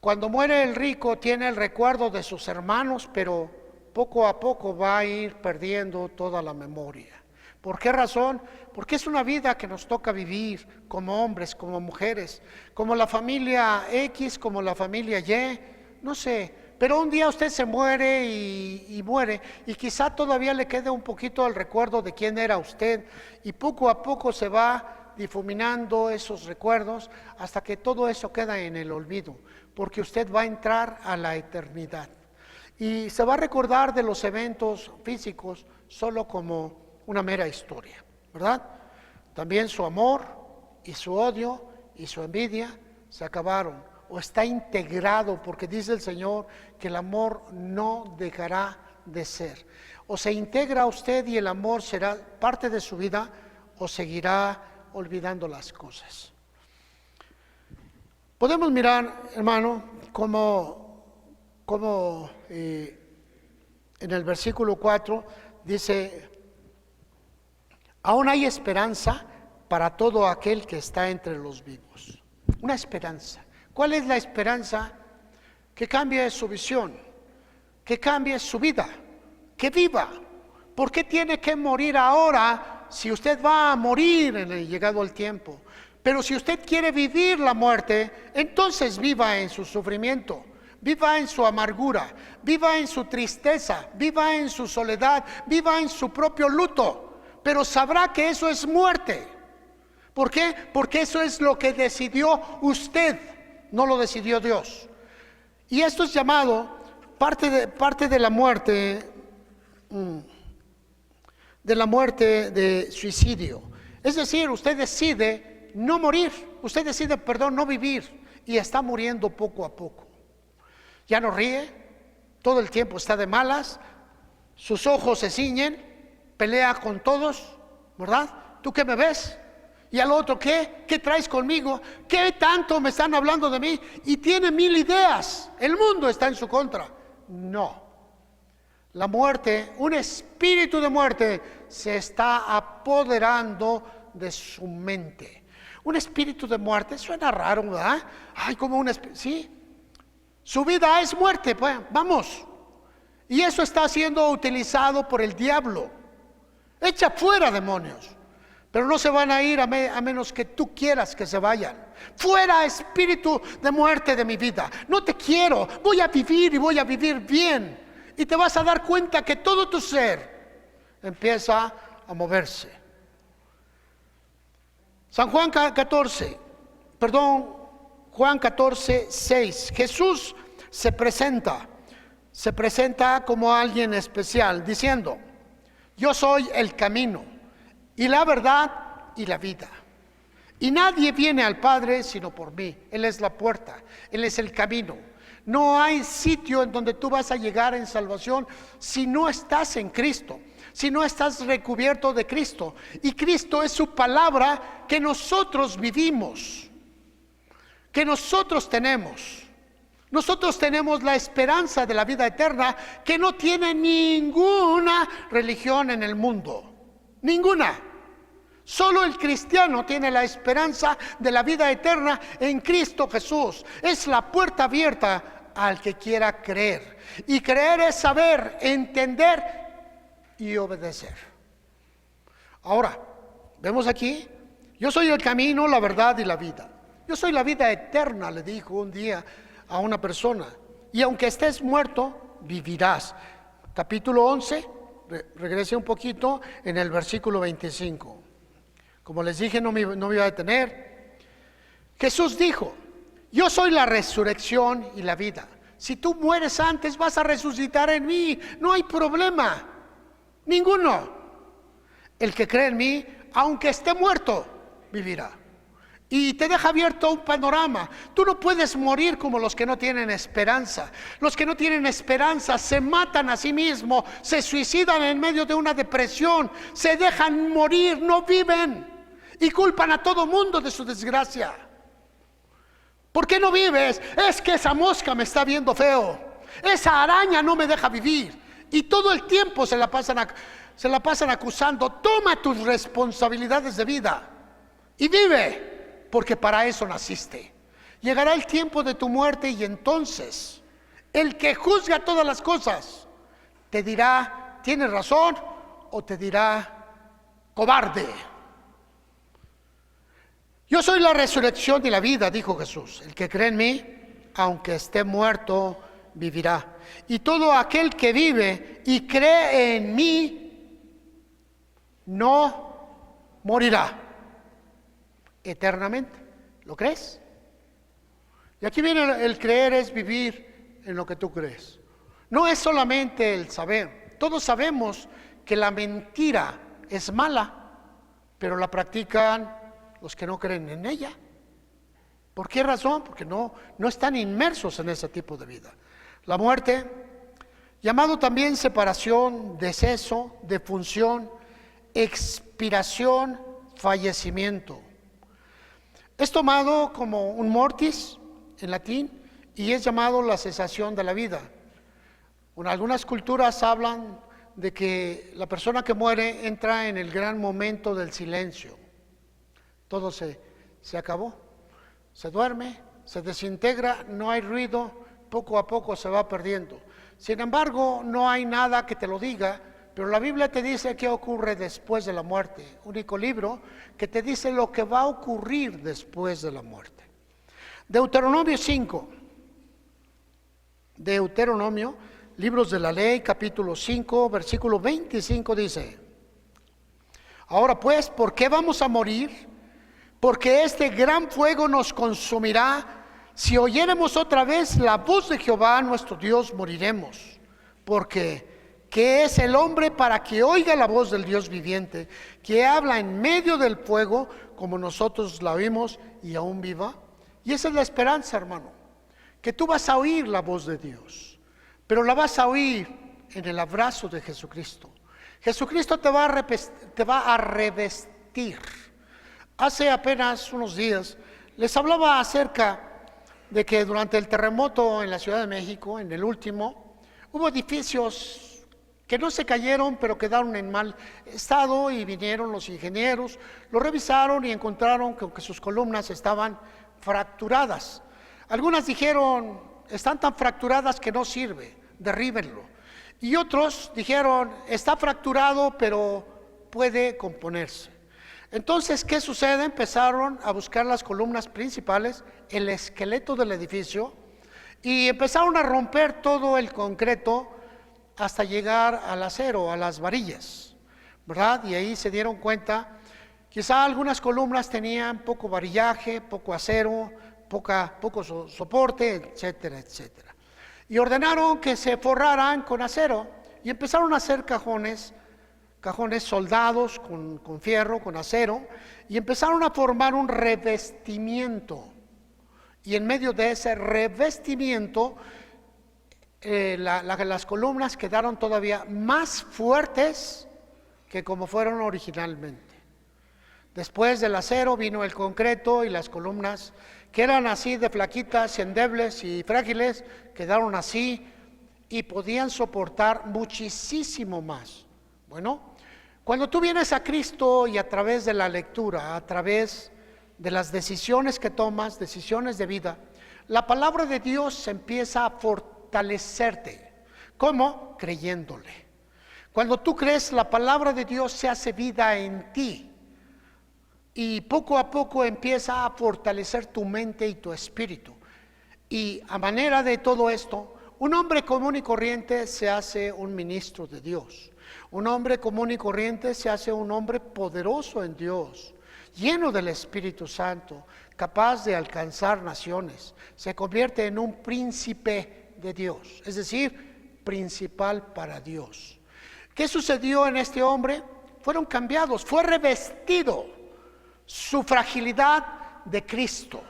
cuando muere el rico, tiene el recuerdo de sus hermanos, pero poco a poco va a ir perdiendo toda la memoria. ¿Por qué razón? Porque es una vida que nos toca vivir como hombres, como mujeres, como la familia X, como la familia Y, no sé, pero un día usted se muere y muere, y quizá todavía le quede un poquito el recuerdo de quién era usted, y poco a poco se va difuminando esos recuerdos hasta que todo eso queda en el olvido, porque usted va a entrar a la eternidad. Y se va a recordar de los eventos físicos solo como una mera historia, ¿verdad? También su amor y su odio y su envidia se acabaron, o está integrado, porque dice el Señor que el amor no dejará de ser. O se integra a usted y el amor será parte de su vida, o seguirá olvidando las cosas. Podemos mirar, hermano, como en el versículo 4 dice, aún hay esperanza para todo aquel que está entre los vivos. Una esperanza. ¿Cuál es la esperanza? Que cambie su visión, que cambie su vida, que viva. ¿Por qué tiene que morir ahora si usted va a morir en el llegado el tiempo? Pero si usted quiere vivir la muerte, entonces viva en su sufrimiento, viva en su amargura, viva en su tristeza, viva en su soledad, viva en su propio luto. Pero sabrá que eso es muerte. ¿Por qué? Porque eso es lo que decidió usted, no lo decidió Dios. Y esto es llamado parte de la muerte de suicidio. Es decir, usted decide no morir, usted decide, no vivir, y está muriendo poco a poco. Ya no ríe, todo el tiempo está de malas, sus ojos se ciñen, pelea con todos, ¿verdad? ¿Tú qué me ves? Y al otro, ¿qué? ¿Qué traes conmigo? ¿Qué tanto me están hablando de mí? Y tiene 1000 ideas. El mundo está en su contra. No. La muerte, un espíritu de muerte, se está apoderando de su mente. Un espíritu de muerte, suena raro, ¿verdad? Ay, como un espíritu, ¿sí? Su vida es muerte, pues, vamos. Y eso está siendo utilizado por el diablo. Echa fuera demonios. Pero no se van a ir a menos que tú quieras que se vayan. Fuera, espíritu de muerte de mi vida. No te quiero, voy a vivir y voy a vivir bien. Y te vas a dar cuenta que todo tu ser empieza a moverse. Juan 14, 6. Jesús se presenta como alguien especial, diciendo: yo soy el camino y la verdad y la vida. Y nadie viene al Padre sino por mí. Él es la puerta, Él es el camino. No hay sitio en donde tú vas a llegar en salvación si no estás en Cristo, si no estás recubierto de Cristo. Y Cristo es su palabra que nosotros vivimos, que nosotros tenemos. Nosotros tenemos la esperanza de la vida eterna que no tiene ninguna religión en el mundo. Ninguna. Solo el cristiano tiene la esperanza de la vida eterna en Cristo Jesús. Es la puerta abierta al que quiera creer. Y creer es saber, entender y obedecer. Ahora, vemos aquí: yo soy el camino, la verdad y la vida. Yo soy la vida eterna, le dijo un día a una persona. Y aunque estés muerto, vivirás. Capítulo 11, regrese un poquito en el versículo 25. Como les dije, no me iba a detener. Jesús dijo: yo soy la resurrección y la vida. Si tú mueres antes, vas a resucitar en mí. No hay problema, ninguno. El que cree en mí, aunque esté muerto, vivirá. Y te deja abierto un panorama. Tú no puedes morir como los que no tienen esperanza. Los que no tienen esperanza se matan a sí mismos, se suicidan en medio de una depresión, se dejan morir, no viven y culpan a todo mundo de su desgracia. ¿Por qué no vives? Es que esa mosca me está viendo feo, esa araña no me deja vivir. Y todo el tiempo se la pasan acusando. Toma tus responsabilidades de vida y vive. Porque para eso naciste. Llegará el tiempo de tu muerte y entonces el que juzga todas las cosas te dirá: tienes razón, o te dirá: cobarde. Yo soy la resurrección y la vida, dijo Jesús. El que cree en mí, aunque esté muerto, vivirá. Y todo aquel que vive y cree en mí no morirá eternamente. ¿Lo crees? Y aquí viene el creer, es vivir en lo que tú crees. No es solamente el saber. Todos sabemos que la mentira es mala, pero la practican los que no creen en ella. ¿Por qué razón? Porque no están inmersos en ese tipo de vida. La muerte, llamado también separación, deceso, defunción, expiración, fallecimiento. Es tomado como un mortis en latín y es llamado la cesación de la vida. En algunas culturas hablan de que la persona que muere entra en el gran momento del silencio. Todo se acabó, se duerme, se desintegra, no hay ruido, poco a poco se va perdiendo. Sin embargo, no hay nada que te lo diga, pero la Biblia te dice qué ocurre después de la muerte. Único libro que te dice lo que va a ocurrir después de la muerte. Deuteronomio 5. Deuteronomio, libros de la ley, capítulo 5, versículo 25 dice: ahora pues, ¿por qué vamos a morir? Porque este gran fuego nos consumirá. Si oyéremos otra vez la voz de Jehová nuestro Dios, moriremos. Porque ¿qué es el hombre para que oiga la voz del Dios viviente, que habla en medio del fuego, como nosotros la oímos, y aún viva? Y esa es la esperanza, hermano, que tú vas a oír la voz de Dios, pero la vas a oír en el abrazo de Jesucristo. Jesucristo te va a revestir, Hace apenas unos días les hablaba acerca de que durante el terremoto en la Ciudad de México, en el último, hubo edificios que no se cayeron, pero quedaron en mal estado, y vinieron los ingenieros, lo revisaron y encontraron que sus columnas estaban fracturadas. Algunas dijeron, están tan fracturadas que no sirve, derríbenlo. Y otros dijeron, está fracturado, pero puede componerse. Entonces, ¿qué sucede? Empezaron a buscar las columnas principales, el esqueleto del edificio, y empezaron a romper todo el concreto hasta llegar al acero, a las varillas, ¿verdad? Y ahí se dieron cuenta, quizá algunas columnas tenían poco varillaje, poco acero, poco soporte, etcétera, etcétera. Y ordenaron que se forraran con acero y empezaron a hacer cajones soldados con fierro, con acero, y empezaron a formar un revestimiento. Y en medio de ese revestimiento, las columnas quedaron todavía más fuertes que como fueron originalmente. Después del acero vino el concreto, y las columnas, que eran así de flaquitas, endebles y frágiles, quedaron así y podían soportar muchísimo más. Bueno, cuando tú vienes a Cristo y a través de la lectura, a través de las decisiones que tomas, decisiones de vida, la palabra de Dios empieza a fortalecerte. ¿Cómo? Creyéndole. Cuando tú crees, la palabra de Dios se hace vida en ti, y poco a poco empieza a fortalecer tu mente y tu espíritu. Y a manera de todo esto, un hombre común y corriente se hace un ministro de Dios. Un hombre común y corriente se hace un hombre poderoso en Dios, lleno del Espíritu Santo, capaz de alcanzar naciones. Se convierte en un príncipe de Dios, es decir, principal para Dios. ¿Qué sucedió en este hombre? Fueron cambiados, fue revestido su fragilidad de Cristo.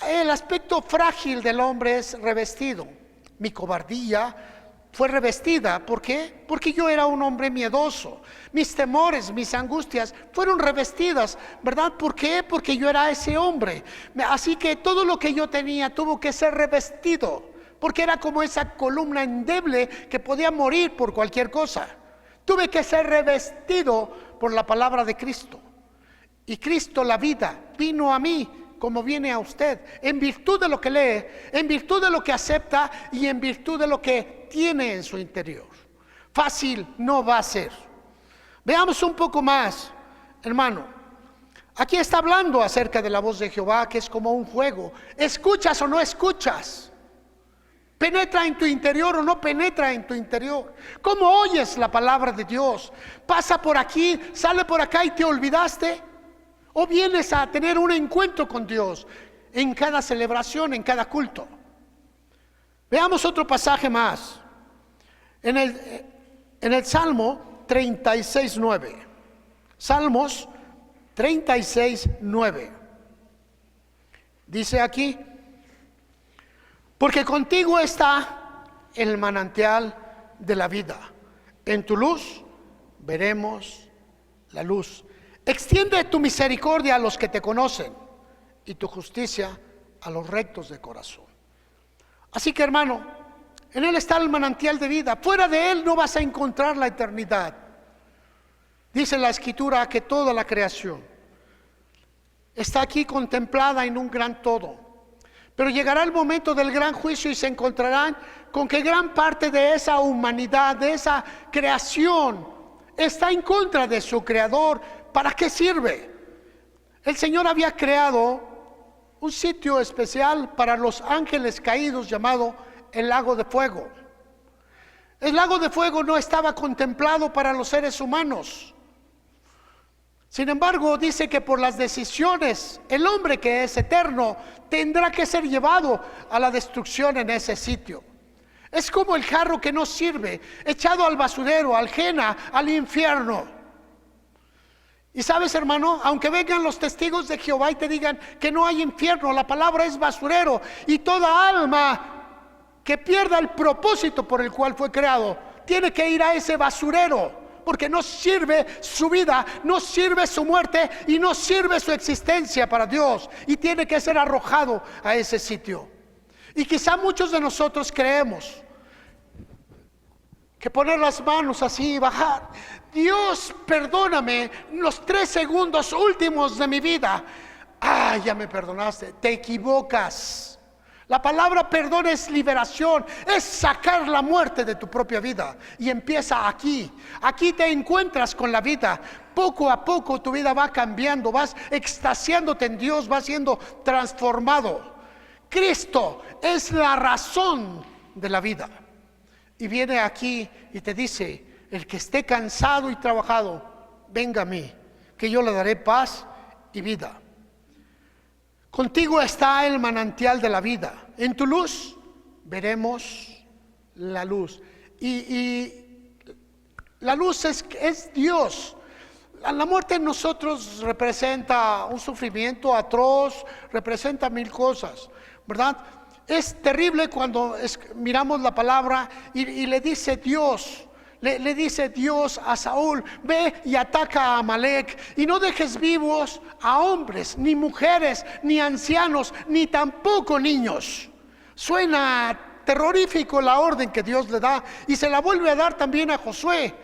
El aspecto frágil del hombre es revestido. Mi cobardía fue revestida. ¿Por qué? Porque yo era un hombre miedoso. Mis temores, mis angustias fueron revestidas, ¿verdad? ¿Por qué? Porque yo era ese hombre. Así que todo lo que yo tenía tuvo que ser revestido, porque era como esa columna endeble que podía morir por cualquier cosa. Tuve que ser revestido por la palabra de Cristo. Y Cristo, la vida, vino a mí como viene a usted, en virtud de lo que lee, en virtud de lo que acepta y en virtud de lo que tiene en su interior. Fácil no va a ser. Veamos un poco más, hermano. Aquí está hablando acerca de la voz de Jehová, que es como un fuego. ¿Escuchas o no escuchas? ¿Penetra en tu interior o no penetra en tu interior? ¿Cómo oyes la palabra de Dios? ¿Pasa por aquí, sale por acá y te olvidaste? ¿O vienes a tener un encuentro con Dios en cada celebración, en cada culto? Veamos otro pasaje más. En el Salmo 36:9. Salmos 36:9. Dice aquí: porque contigo está el manantial de la vida. En tu luz veremos la luz. Extiende tu misericordia a los que te conocen, y tu justicia a los rectos de corazón. Así que, hermano, en Él está el manantial de vida. Fuera de Él no vas a encontrar la eternidad. Dice la Escritura que toda la creación está aquí contemplada en un gran todo. Pero llegará el momento del gran juicio y se encontrarán con que gran parte de esa humanidad, de esa creación, está en contra de su Creador. ¿Para qué sirve? El Señor había creado un sitio especial para los ángeles caídos llamado el lago de fuego. El lago de fuego no estaba contemplado para los seres humanos. Sin embargo, dice que por las decisiones, el hombre que es eterno tendrá que ser llevado a la destrucción en ese sitio. Es como el jarro que no sirve, echado al basurero, al Jena, al infierno. Y sabes, hermano, aunque vengan los testigos de Jehová y te digan que no hay infierno, la palabra es basurero, y toda alma que pierda el propósito por el cual fue creado tiene que ir a ese basurero, porque no sirve su vida, no sirve su muerte y no sirve su existencia para Dios, y tiene que ser arrojado a ese sitio. Y quizá muchos de nosotros creemos que poner las manos así y bajar: Dios, perdóname los 3 segundos últimos de mi vida. Ya me perdonaste. Te equivocas. La palabra perdón es liberación, es sacar la muerte de tu propia vida. Y empieza aquí. Aquí te encuentras con la vida. Poco a poco tu vida va cambiando, vas extasiándote en Dios, vas siendo transformado. Cristo es la razón de la vida. Y viene aquí y te dice: el que esté cansado y trabajado, venga a mí, que yo le daré paz y vida. Contigo está el manantial de la vida. En tu luz veremos la luz. Y la luz es Dios. La muerte en nosotros representa un sufrimiento atroz, representa 1000 cosas, ¿verdad? Es terrible cuando miramos la palabra y le dice Dios, le dice Dios a Saúl: ve y ataca a Amalek, y no dejes vivos a hombres, ni mujeres, ni ancianos, ni tampoco niños. Suena terrorífico la orden que Dios le da, y se la vuelve a dar también a Josué.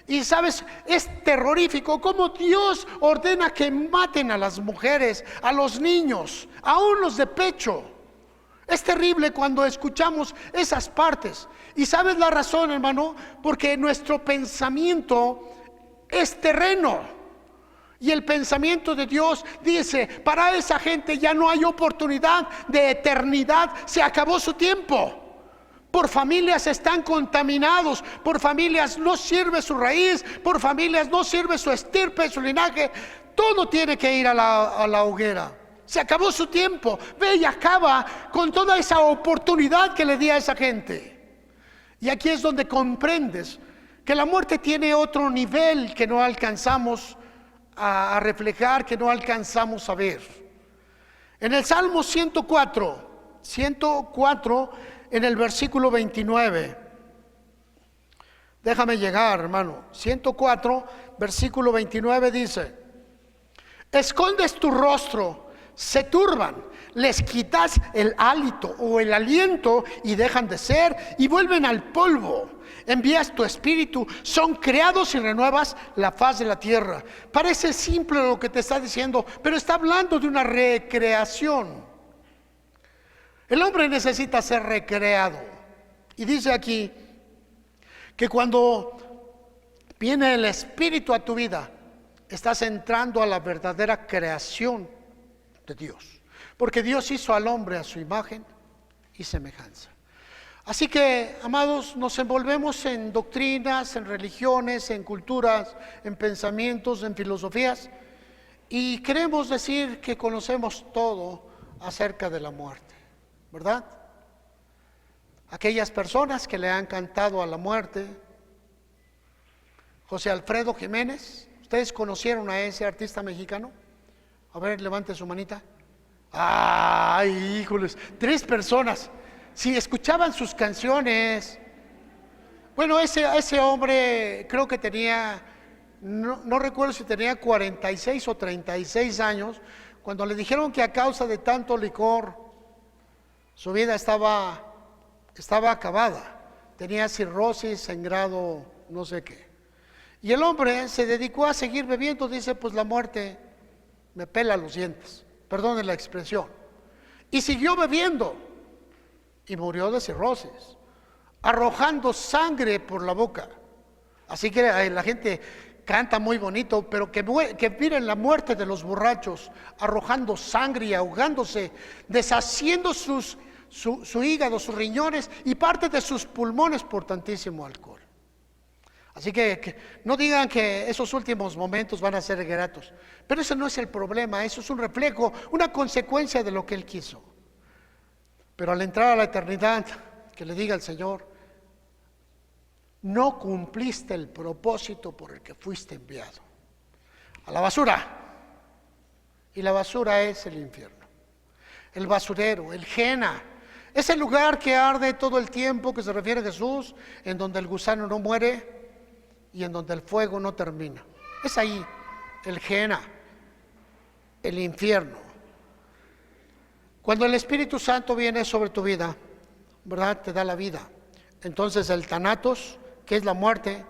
Y sabes, es terrorífico cómo Dios ordena que maten a las mujeres, a los niños, aún los de pecho. Es terrible cuando escuchamos esas partes. ¿Y sabes la razón, hermano? Porque nuestro pensamiento es terreno. Y el pensamiento de Dios dice: para esa gente ya no hay oportunidad de eternidad, se acabó su tiempo. Por familias están contaminados, por familias no sirve su raíz, por familias no sirve su estirpe, su linaje. Todo tiene que ir a la hoguera. Se acabó su tiempo. Ve y acaba con toda esa oportunidad que le di a esa gente. Y aquí es donde comprendes que la muerte tiene otro nivel que no alcanzamos a reflejar, que no alcanzamos a ver. En el Salmo 104 en el versículo 29. Déjame llegar, hermano. 104, versículo 29 dice: escondes tu rostro, se turban, les quitas el hálito o el aliento y dejan de ser y vuelven al polvo. Envías tu espíritu, son creados y renuevas la faz de la tierra. Parece simple lo que te está diciendo, pero está hablando de una recreación. El hombre necesita ser recreado. Y dice aquí que cuando viene el espíritu a tu vida, estás entrando a la verdadera creación de Dios, porque Dios hizo al hombre a su imagen y semejanza. Así que, amados, nos envolvemos en doctrinas, en religiones, en culturas, en pensamientos, en filosofías, y queremos decir que conocemos todo acerca de la muerte, ¿verdad? Aquellas personas que le han cantado a la muerte. José Alfredo Jiménez, ¿ustedes conocieron a ese artista mexicano? A ver, levante su manita. ¡Ay, híjoles! 3 personas. Si escuchaban sus canciones. Bueno, ese hombre creo que tenía, no recuerdo si tenía 46 o 36 años, cuando le dijeron que a causa de tanto licor su vida estaba acabada. Tenía cirrosis en grado no sé qué. Y el hombre se dedicó a seguir bebiendo. Dice: pues la muerte me pela los dientes, perdone la expresión. Y siguió bebiendo y murió de cirrosis, arrojando sangre por la boca. Así que la gente canta muy bonito, pero que miren la muerte de los borrachos, arrojando sangre y ahogándose, deshaciendo su hígado, sus riñones y parte de sus pulmones por tantísimo alcohol. Así que no digan que esos últimos momentos van a ser gratos, pero ese no es el problema. Eso es un reflejo, una consecuencia de lo que Él quiso. Pero al entrar a la eternidad, que le diga al Señor: no cumpliste el propósito por el que fuiste enviado. A la basura. Y la basura es el infierno, el basurero, el Gehenna. Es el lugar que arde todo el tiempo, que se refiere a Jesús, en donde el gusano no muere y en donde el fuego no termina. Es ahí el Gehenna, el infierno. Cuando el Espíritu Santo viene sobre tu vida, ¿verdad? Te da la vida. Entonces el Thanatos, que es la muerte,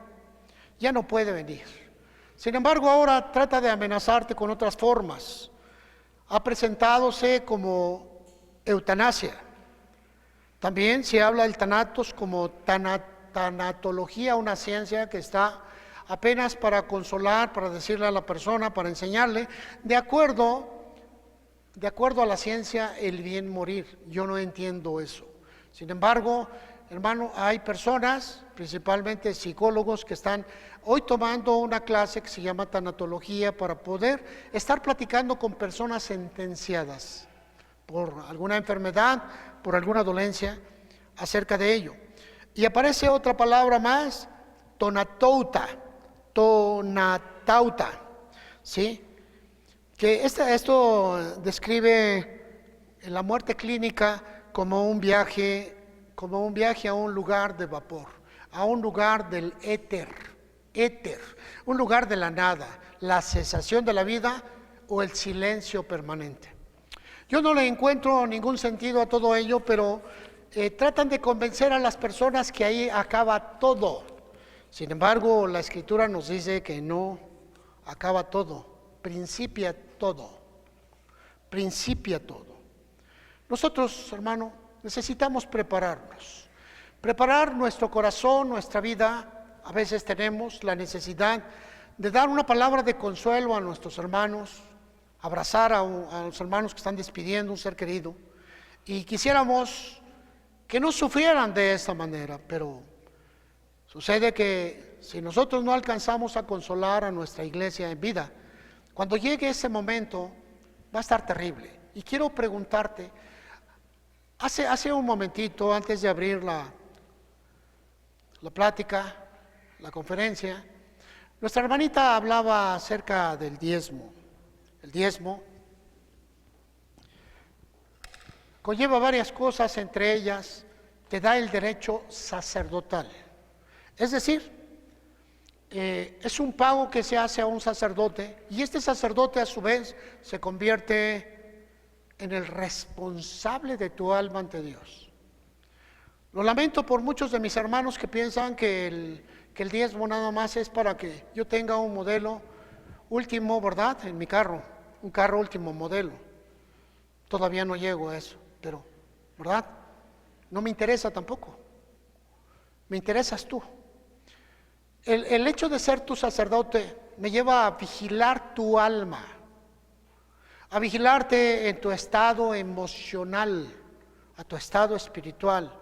ya no puede venir. Sin embargo, ahora trata de amenazarte con otras formas. Ha presentadose como eutanasia. También se habla del Thanatos como tanatología, una ciencia que está apenas para consolar, para decirle a la persona, para enseñarle, de acuerdo a la ciencia, el bien morir. Yo no entiendo eso. Sin embargo, hermano, hay personas, principalmente psicólogos, que están hoy tomando una clase que se llama tanatología para poder estar platicando con personas sentenciadas por alguna enfermedad, por alguna dolencia, acerca de ello. Y aparece otra palabra más, tonatauta, ¿sí? Que esto describe la muerte clínica como un viaje a un lugar de vapor, a un lugar del éter, un lugar de la nada, la cesación de la vida o el silencio permanente. Yo no le encuentro ningún sentido a todo ello, pero tratan de convencer a las personas que ahí acaba todo. Sin embargo, la Escritura nos dice que no acaba todo, principia todo. Nosotros, hermano, necesitamos preparar nuestro corazón, nuestra vida. A veces tenemos la necesidad de dar una palabra de consuelo a nuestros hermanos, abrazar a los hermanos que están despidiendo un ser querido, y quisiéramos que no sufrieran de esta manera, pero sucede que si nosotros no alcanzamos a consolar a nuestra iglesia en vida, cuando llegue ese momento va a estar terrible. Y quiero preguntarte, hace un momentito, antes de abrir la plática, la conferencia, nuestra hermanita hablaba acerca del diezmo. El diezmo conlleva varias cosas, entre ellas te da el derecho sacerdotal. Es decir, es un pago que se hace a un sacerdote, y este sacerdote a su vez se convierte en el responsable de tu alma ante Dios. Lo lamento por muchos de mis hermanos que piensan que el diezmo nada más es para que yo tenga un modelo último, ¿verdad?, en mi carro, un carro último modelo. Todavía no llego a eso, pero, ¿verdad?, no me interesa tampoco. Me interesas tú. El hecho de ser tu sacerdote me lleva a vigilar tu alma, a vigilarte en tu estado emocional, a tu estado espiritual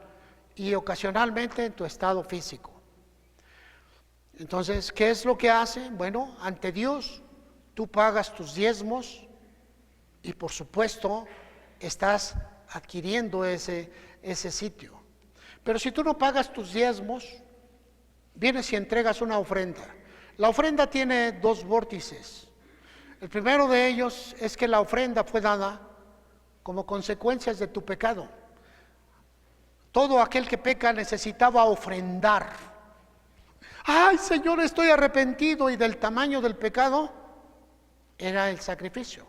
y ocasionalmente en tu estado físico. Entonces, ¿qué es lo que hace? Bueno, ante Dios tú pagas tus diezmos y por supuesto estás adquiriendo ese sitio. Pero si tú no pagas tus diezmos, vienes y entregas una ofrenda. La ofrenda tiene dos vórtices. El primero de ellos es que la ofrenda fue dada como consecuencias de tu pecado. Todo aquel que peca necesitaba ofrendar. Ay, Señor, estoy arrepentido, y del tamaño del pecado era el sacrificio.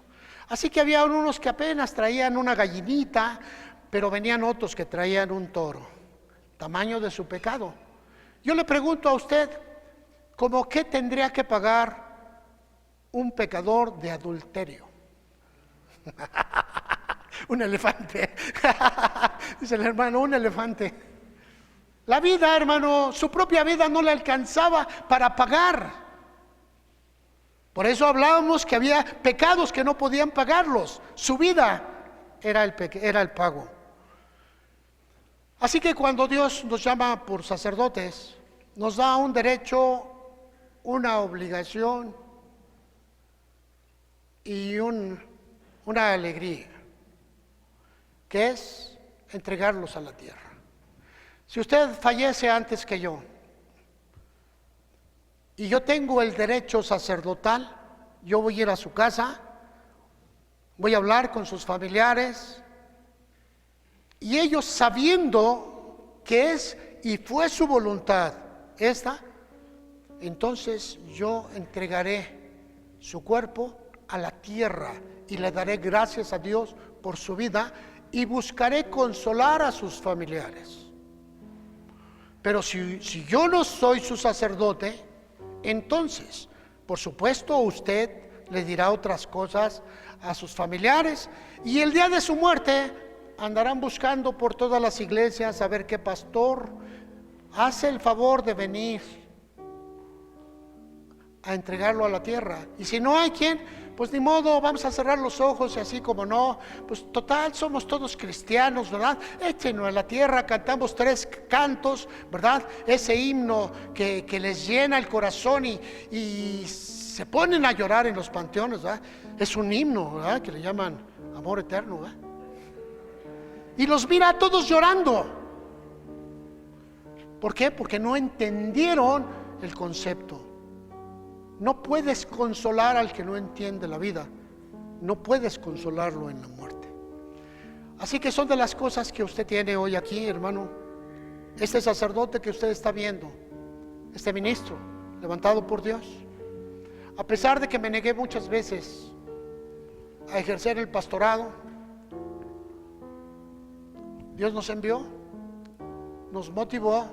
Así que había unos que apenas traían una gallinita, pero venían otros que traían un toro, tamaño de su pecado. Yo le pregunto a usted, ¿cómo qué tendría que pagar un pecador de adulterio? Un elefante. Dice el hermano, un elefante. La vida, hermano, su propia vida no le alcanzaba para pagar. Por eso hablábamos que había pecados que no podían pagarlos. Su vida era el pago. Así que cuando Dios nos llama por sacerdotes, nos da un derecho, una obligación y una alegría, que es entregarlos a la tierra. Si usted fallece antes que yo, y yo tengo el derecho sacerdotal, yo voy a ir a su casa, voy a hablar con sus familiares, y ellos, sabiendo que es y fue su voluntad esta, entonces yo entregaré su cuerpo a la tierra y le daré gracias a Dios por su vida y buscaré consolar a sus familiares. Pero si yo no soy su sacerdote, entonces, por supuesto, usted le dirá otras cosas a sus familiares y el día de su muerte andarán buscando por todas las iglesias a ver qué pastor hace el favor de venir a entregarlo a la tierra. Y si no hay quien, pues ni modo, vamos a cerrar los ojos y así como no, pues total, somos todos cristianos, ¿verdad? Échenos a la tierra, cantamos 3 cantos, ¿verdad? Ese himno que les llena el corazón y se ponen a llorar en los panteones, ¿verdad? Es un himno, ¿verdad? Que le llaman amor eterno, ¿verdad? Y los mira a todos llorando. ¿Por qué? Porque no entendieron el concepto. No puedes consolar al que no entiende la vida. No puedes consolarlo en la muerte. Así que son de las cosas que usted tiene hoy aquí, hermano. Este sacerdote que usted está viendo, este ministro levantado por Dios, a pesar de que me negué muchas veces a ejercer el pastorado, Dios nos envió, nos motivó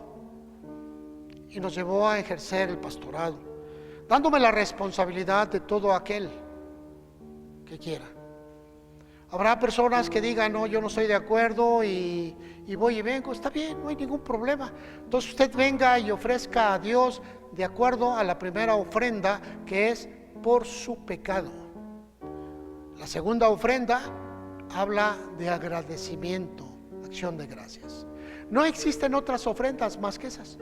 y nos llevó a ejercer el pastorado, dándome la responsabilidad de todo aquel que quiera. Habrá personas que digan, no, yo no estoy de acuerdo y voy y vengo. Está bien, no hay ningún problema. Entonces usted venga y ofrezca a Dios de acuerdo a la primera ofrenda, que es por su pecado. La segunda ofrenda habla de agradecimiento, acción de gracias. No existen otras ofrendas más que esas.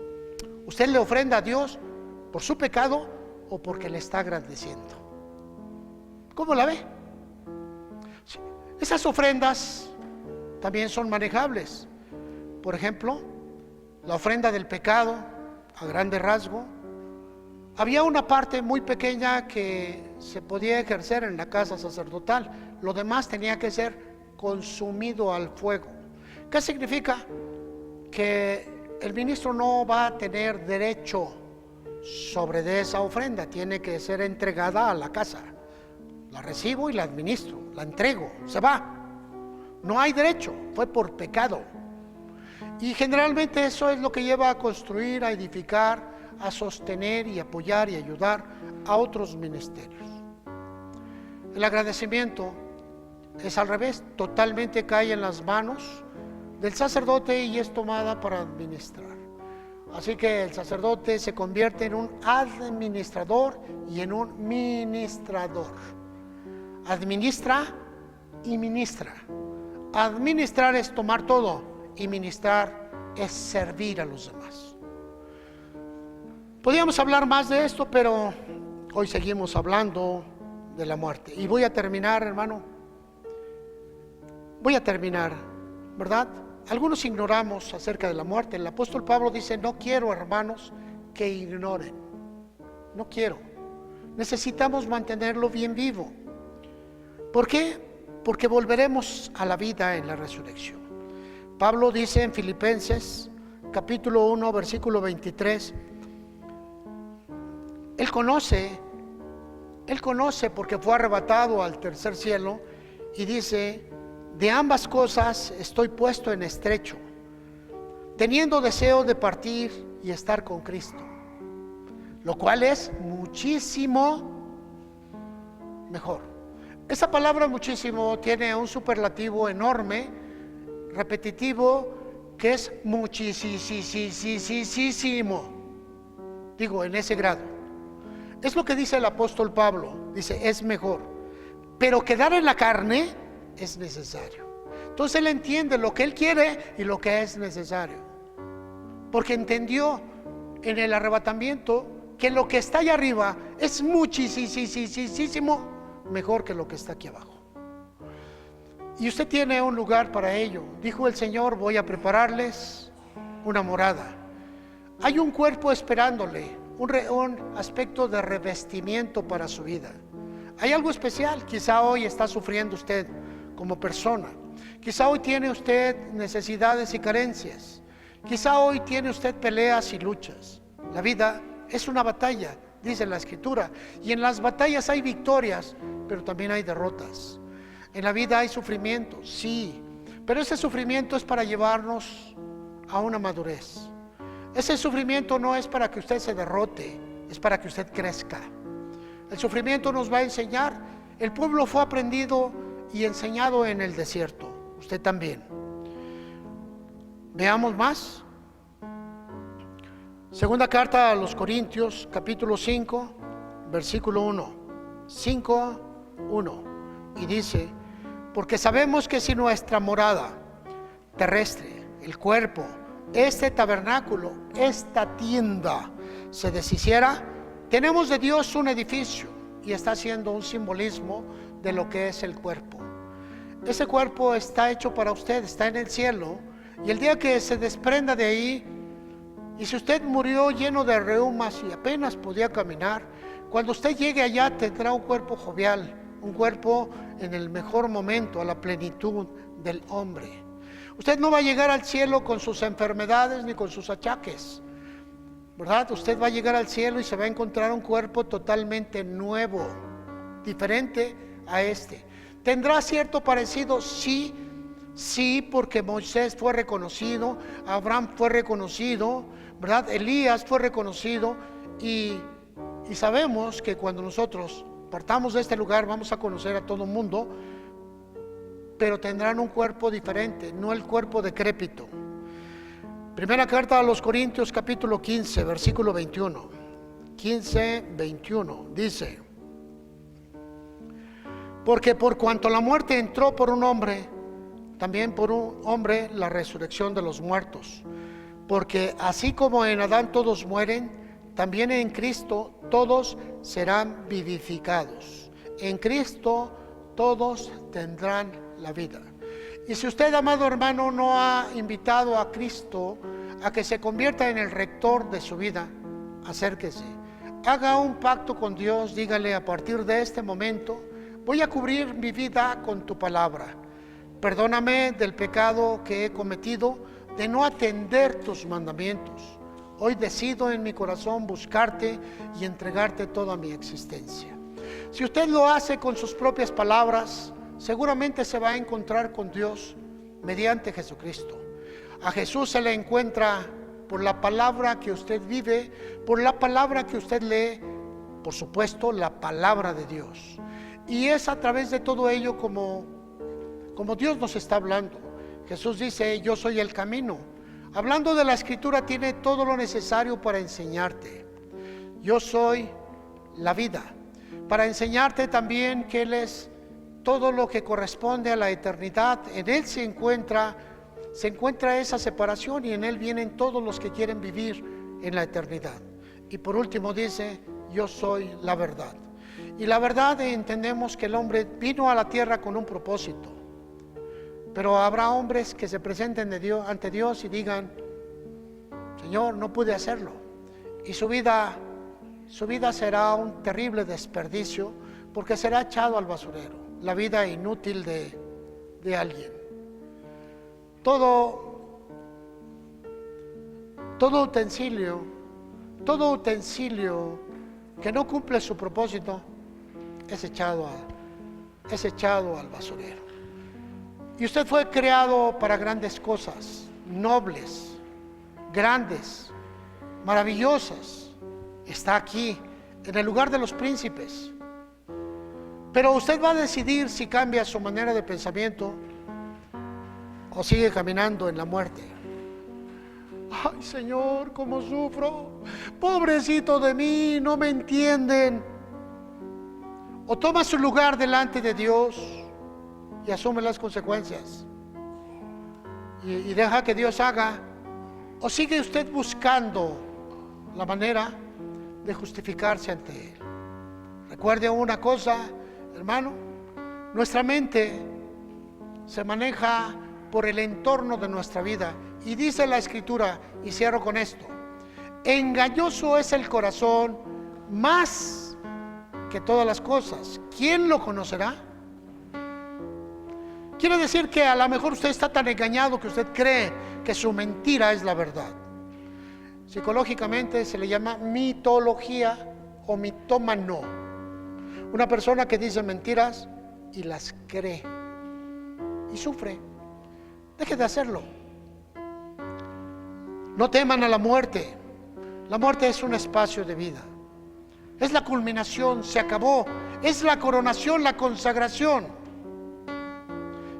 Usted le ofrenda a Dios por su pecado o porque le está agradeciendo. ¿Cómo la ve? Sí. Esas ofrendas también son manejables. Por ejemplo, la ofrenda del pecado, a grande rasgo, había una parte muy pequeña que se podía ejercer en la casa sacerdotal. Lo demás tenía que ser consumido al fuego. ¿Qué significa? Que el ministro no va a tener derecho sobre de esa ofrenda, tiene que ser entregada a la casa. La recibo y la administro, la entrego, se va. No hay derecho, fue por pecado. Y generalmente eso es lo que lleva a construir, a edificar, a sostener y apoyar y ayudar a otros ministerios. El agradecimiento es al revés, totalmente cae en las manos del sacerdote y es tomada para administrar. Así que el sacerdote se convierte en un administrador y en un ministrador. Administra y ministra. Administrar es tomar todo y ministrar es servir a los demás. Podríamos hablar más de esto, pero hoy seguimos hablando de la muerte. Y voy a terminar, hermano. Voy a terminar, ¿verdad? Algunos ignoramos acerca de la muerte. El apóstol Pablo dice, no quiero, hermanos, que ignoren. No quiero. Necesitamos mantenerlo bien vivo. ¿Por qué? Porque volveremos a la vida en la resurrección. Pablo dice en Filipenses, capítulo 1, versículo 23, Él conoce porque fue arrebatado al tercer cielo y dice, de ambas cosas estoy puesto en estrecho, teniendo deseo de partir y estar con Cristo, lo cual es muchísimo mejor. Esa palabra muchísimo tiene un superlativo enorme, repetitivo, que es muchísimo. Digo, en ese grado. Es lo que dice el apóstol Pablo, dice, es mejor, pero quedar en la carne es necesario. Entonces él entiende lo que él quiere y lo que es necesario, porque entendió en el arrebatamiento que lo que está allá arriba es muchísimo mejor que lo que está aquí abajo. Y usted tiene un lugar para ello. Dijo el Señor, voy a prepararles una morada. Hay un cuerpo esperándole, un aspecto de revestimiento para su vida. Hay algo especial. Quizá hoy está sufriendo usted como persona. Quizá hoy tiene usted necesidades y carencias. Quizá hoy tiene usted peleas y luchas. La vida Es una batalla, dice la Escritura. Y en las batallas hay victorias, pero también hay derrotas. En la vida hay sufrimiento, sí, pero ese sufrimiento es para llevarnos a una madurez. Ese sufrimiento no es para que usted se derrote, es para que usted crezca. El sufrimiento nos va a enseñar. El pueblo fue aprendido y enseñado en el desierto. Usted también. Veamos más. Segunda carta a los Corintios, capítulo 5, versículo 1. 5, 1. Y dice: porque sabemos que si nuestra morada terrestre, el cuerpo, este tabernáculo, esta tienda se deshiciera, tenemos de Dios un edificio, y está haciendo un simbolismo de lo que es el cuerpo. Ese cuerpo está hecho para usted, está en el cielo, y el día que se desprenda de ahí, y si usted murió lleno de reumas y apenas podía caminar, cuando usted llegue allá tendrá un cuerpo jovial, un cuerpo en el mejor momento, a la plenitud del hombre. Usted no va a llegar al cielo con sus enfermedades ni con sus achaques, ¿verdad? Usted va a llegar al cielo y se va a encontrar un cuerpo totalmente nuevo, diferente a este. ¿Tendrá cierto parecido? Sí, sí, porque Moisés fue reconocido, Abraham fue reconocido, ¿verdad? Elías fue reconocido, y sabemos que cuando nosotros partamos de este lugar vamos a conocer a todo el mundo, pero tendrán un cuerpo diferente, no el cuerpo decrépito. Primera carta a los Corintios, capítulo 15, versículo 21. 15, 21, dice: porque por cuanto la muerte entró por un hombre, también por un hombre la resurrección de los muertos. Porque así como en Adán todos mueren, también en Cristo todos serán vivificados. En Cristo todos tendrán la vida. Y si usted, amado hermano, no ha invitado a Cristo a que se convierta en el rector de su vida, acérquese, haga un pacto con Dios, dígale: a partir de este momento voy a cubrir mi vida con tu palabra. Perdóname del pecado que he cometido de no atender tus mandamientos. Hoy decido en mi corazón buscarte y entregarte toda mi existencia. Si usted lo hace con sus propias palabras, seguramente se va a encontrar con Dios mediante Jesucristo. A Jesús se le encuentra por la palabra que usted vive, por la palabra que usted lee, por supuesto la palabra de Dios. Y es a través de todo ello como Dios nos está hablando. Jesús dice: yo soy el camino. Hablando de la Escritura, tiene todo lo necesario para enseñarte. Yo soy la vida, para enseñarte también que Él es todo lo que corresponde a la eternidad. En Él se encuentra esa separación, y en Él vienen todos los que quieren vivir en la eternidad. Y por último dice: yo soy la verdad. Y la verdad, entendemos que el hombre vino a la tierra con un propósito. Pero habrá hombres que se presenten ante Dios y digan: Señor, no pude hacerlo. Y su vida será un terrible desperdicio, porque será echado al basurero, la vida inútil de alguien. Todo utensilio que no cumple su propósito es echado al basurero. Y usted fue creado para grandes cosas, nobles, grandes, maravillosas. Está aquí, en el lugar de los príncipes. Pero usted va a decidir si cambia su manera de pensamiento o sigue caminando en la muerte. Ay, Señor, cómo sufro. Pobrecito de mí, no me entienden. O toma su lugar delante de Dios y asume las consecuencias y deja que Dios haga, o sigue usted buscando la manera de justificarse ante Él. Recuerde una cosa, hermano: nuestra mente se maneja por el entorno de nuestra vida, y dice la Escritura, y cierro con esto: engañoso es el corazón más que todas las cosas, ¿quién lo conocerá? Quiere decir que a lo mejor usted está tan engañado que usted cree que su mentira es la verdad. Psicológicamente se le llama mitología o mitómano. Una persona que dice mentiras y las cree y sufre. Deje de hacerlo. No teman a la muerte. La muerte es un espacio de vida. Es la culminación, se acabó. Es la coronación, la consagración.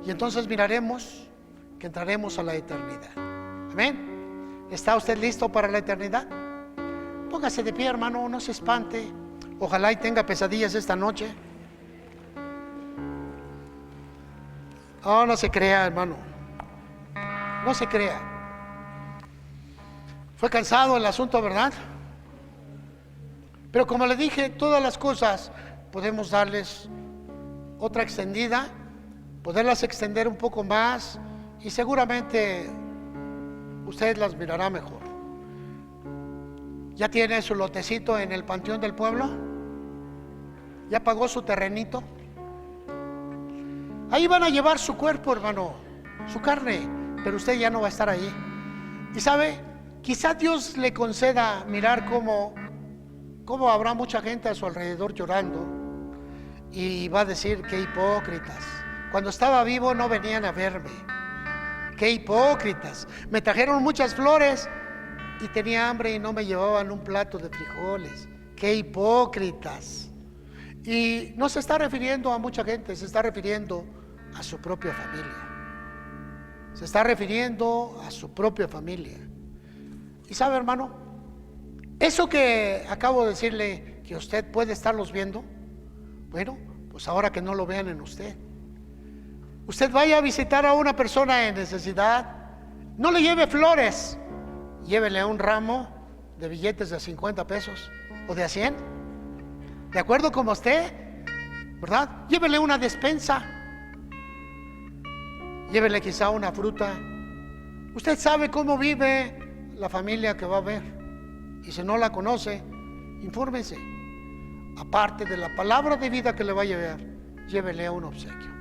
Y entonces miraremos que entraremos a la eternidad. Amén. ¿Está usted listo para la eternidad? Póngase de pie, hermano, no se espante. Ojalá y tenga pesadillas esta noche. Oh, no se crea, hermano. No se crea. Fue cansado el asunto, ¿verdad? Pero como le dije, todas las cosas podemos darles otra extendida, poderlas extender un poco más y seguramente usted las mirará mejor. ¿Ya tiene su lotecito en el Panteón del Pueblo? ¿Ya pagó su terrenito? Ahí van a llevar su cuerpo, hermano, su carne, pero usted ya no va a estar ahí. Y sabe, quizá Dios le conceda mirar cómo habrá mucha gente a su alrededor llorando y va a decir: qué hipócritas. Cuando estaba vivo no venían a verme. Qué hipócritas. Me trajeron muchas flores y tenía hambre y no me llevaban un plato de frijoles. Qué hipócritas. Y no se está refiriendo a mucha gente, se está refiriendo a su propia familia. Se está refiriendo a su propia familia. Y sabe, hermano, eso que acabo de decirle, que usted puede estarlos viendo, bueno, pues ahora que no lo vean en usted. Usted vaya a visitar a una persona en necesidad, no le lleve flores, llévele un ramo de billetes de 50 pesos o de a 100, de acuerdo como esté, ¿verdad? Llévele una despensa, llévele quizá una fruta. Usted sabe cómo vive la familia que va a ver, y si no la conoce, infórmese. Aparte de la palabra de vida que le va a llevar, llévele un obsequio.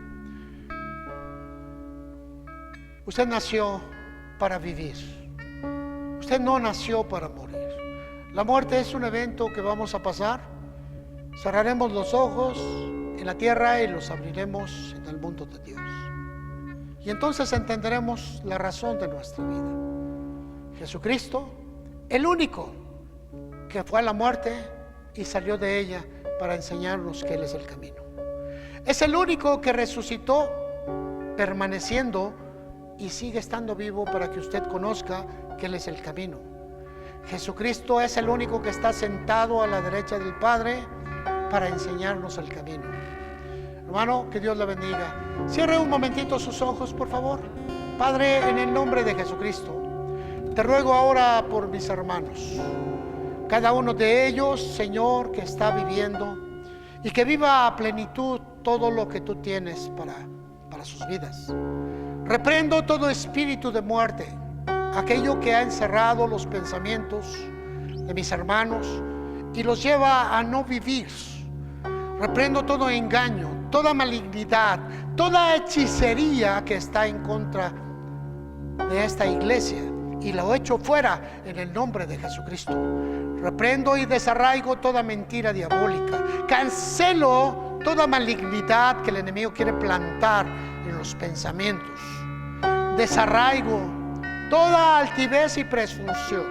Usted nació para vivir. Usted no nació para morir. La muerte es un evento que vamos a pasar. Cerraremos los ojos en la tierra y los abriremos en el mundo de Dios. Y entonces entenderemos la razón de nuestra vida. Jesucristo, el único que fue a la muerte y salió de ella para enseñarnos que Él es el camino. Es el único que resucitó permaneciendo y sigue estando vivo para que usted conozca que Él es el camino. Jesucristo es el único que está sentado a la derecha del Padre para enseñarnos el camino. Hermano, que Dios le bendiga. Cierre un momentito sus ojos, por favor. Padre, en el nombre de Jesucristo, te ruego ahora por mis hermanos, cada uno de ellos, Señor, que está viviendo y que viva a plenitud todo lo que tú tienes para sus vidas. Reprendo todo espíritu de muerte, aquello que ha encerrado los pensamientos de mis hermanos y los lleva a no vivir. Reprendo todo engaño, toda malignidad, toda hechicería que está en contra de esta iglesia, y lo echo fuera en el nombre de Jesucristo. Reprendo y desarraigo toda mentira diabólica. Cancelo toda malignidad que el enemigo quiere plantar en los pensamientos. Desarraigo toda altivez y presunción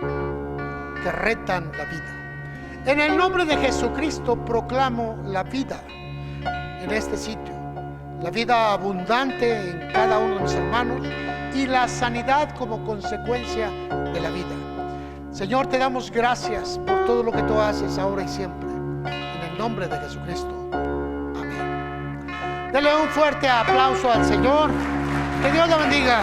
que retan la vida. En el nombre de Jesucristo proclamo la vida en este sitio, la vida abundante en cada uno de mis hermanos y la sanidad como consecuencia de la vida. Señor, te damos gracias por todo lo que tú haces ahora y siempre, en el nombre de Jesucristo. Amén. Dele un fuerte aplauso al Señor. Que Dios le bendiga.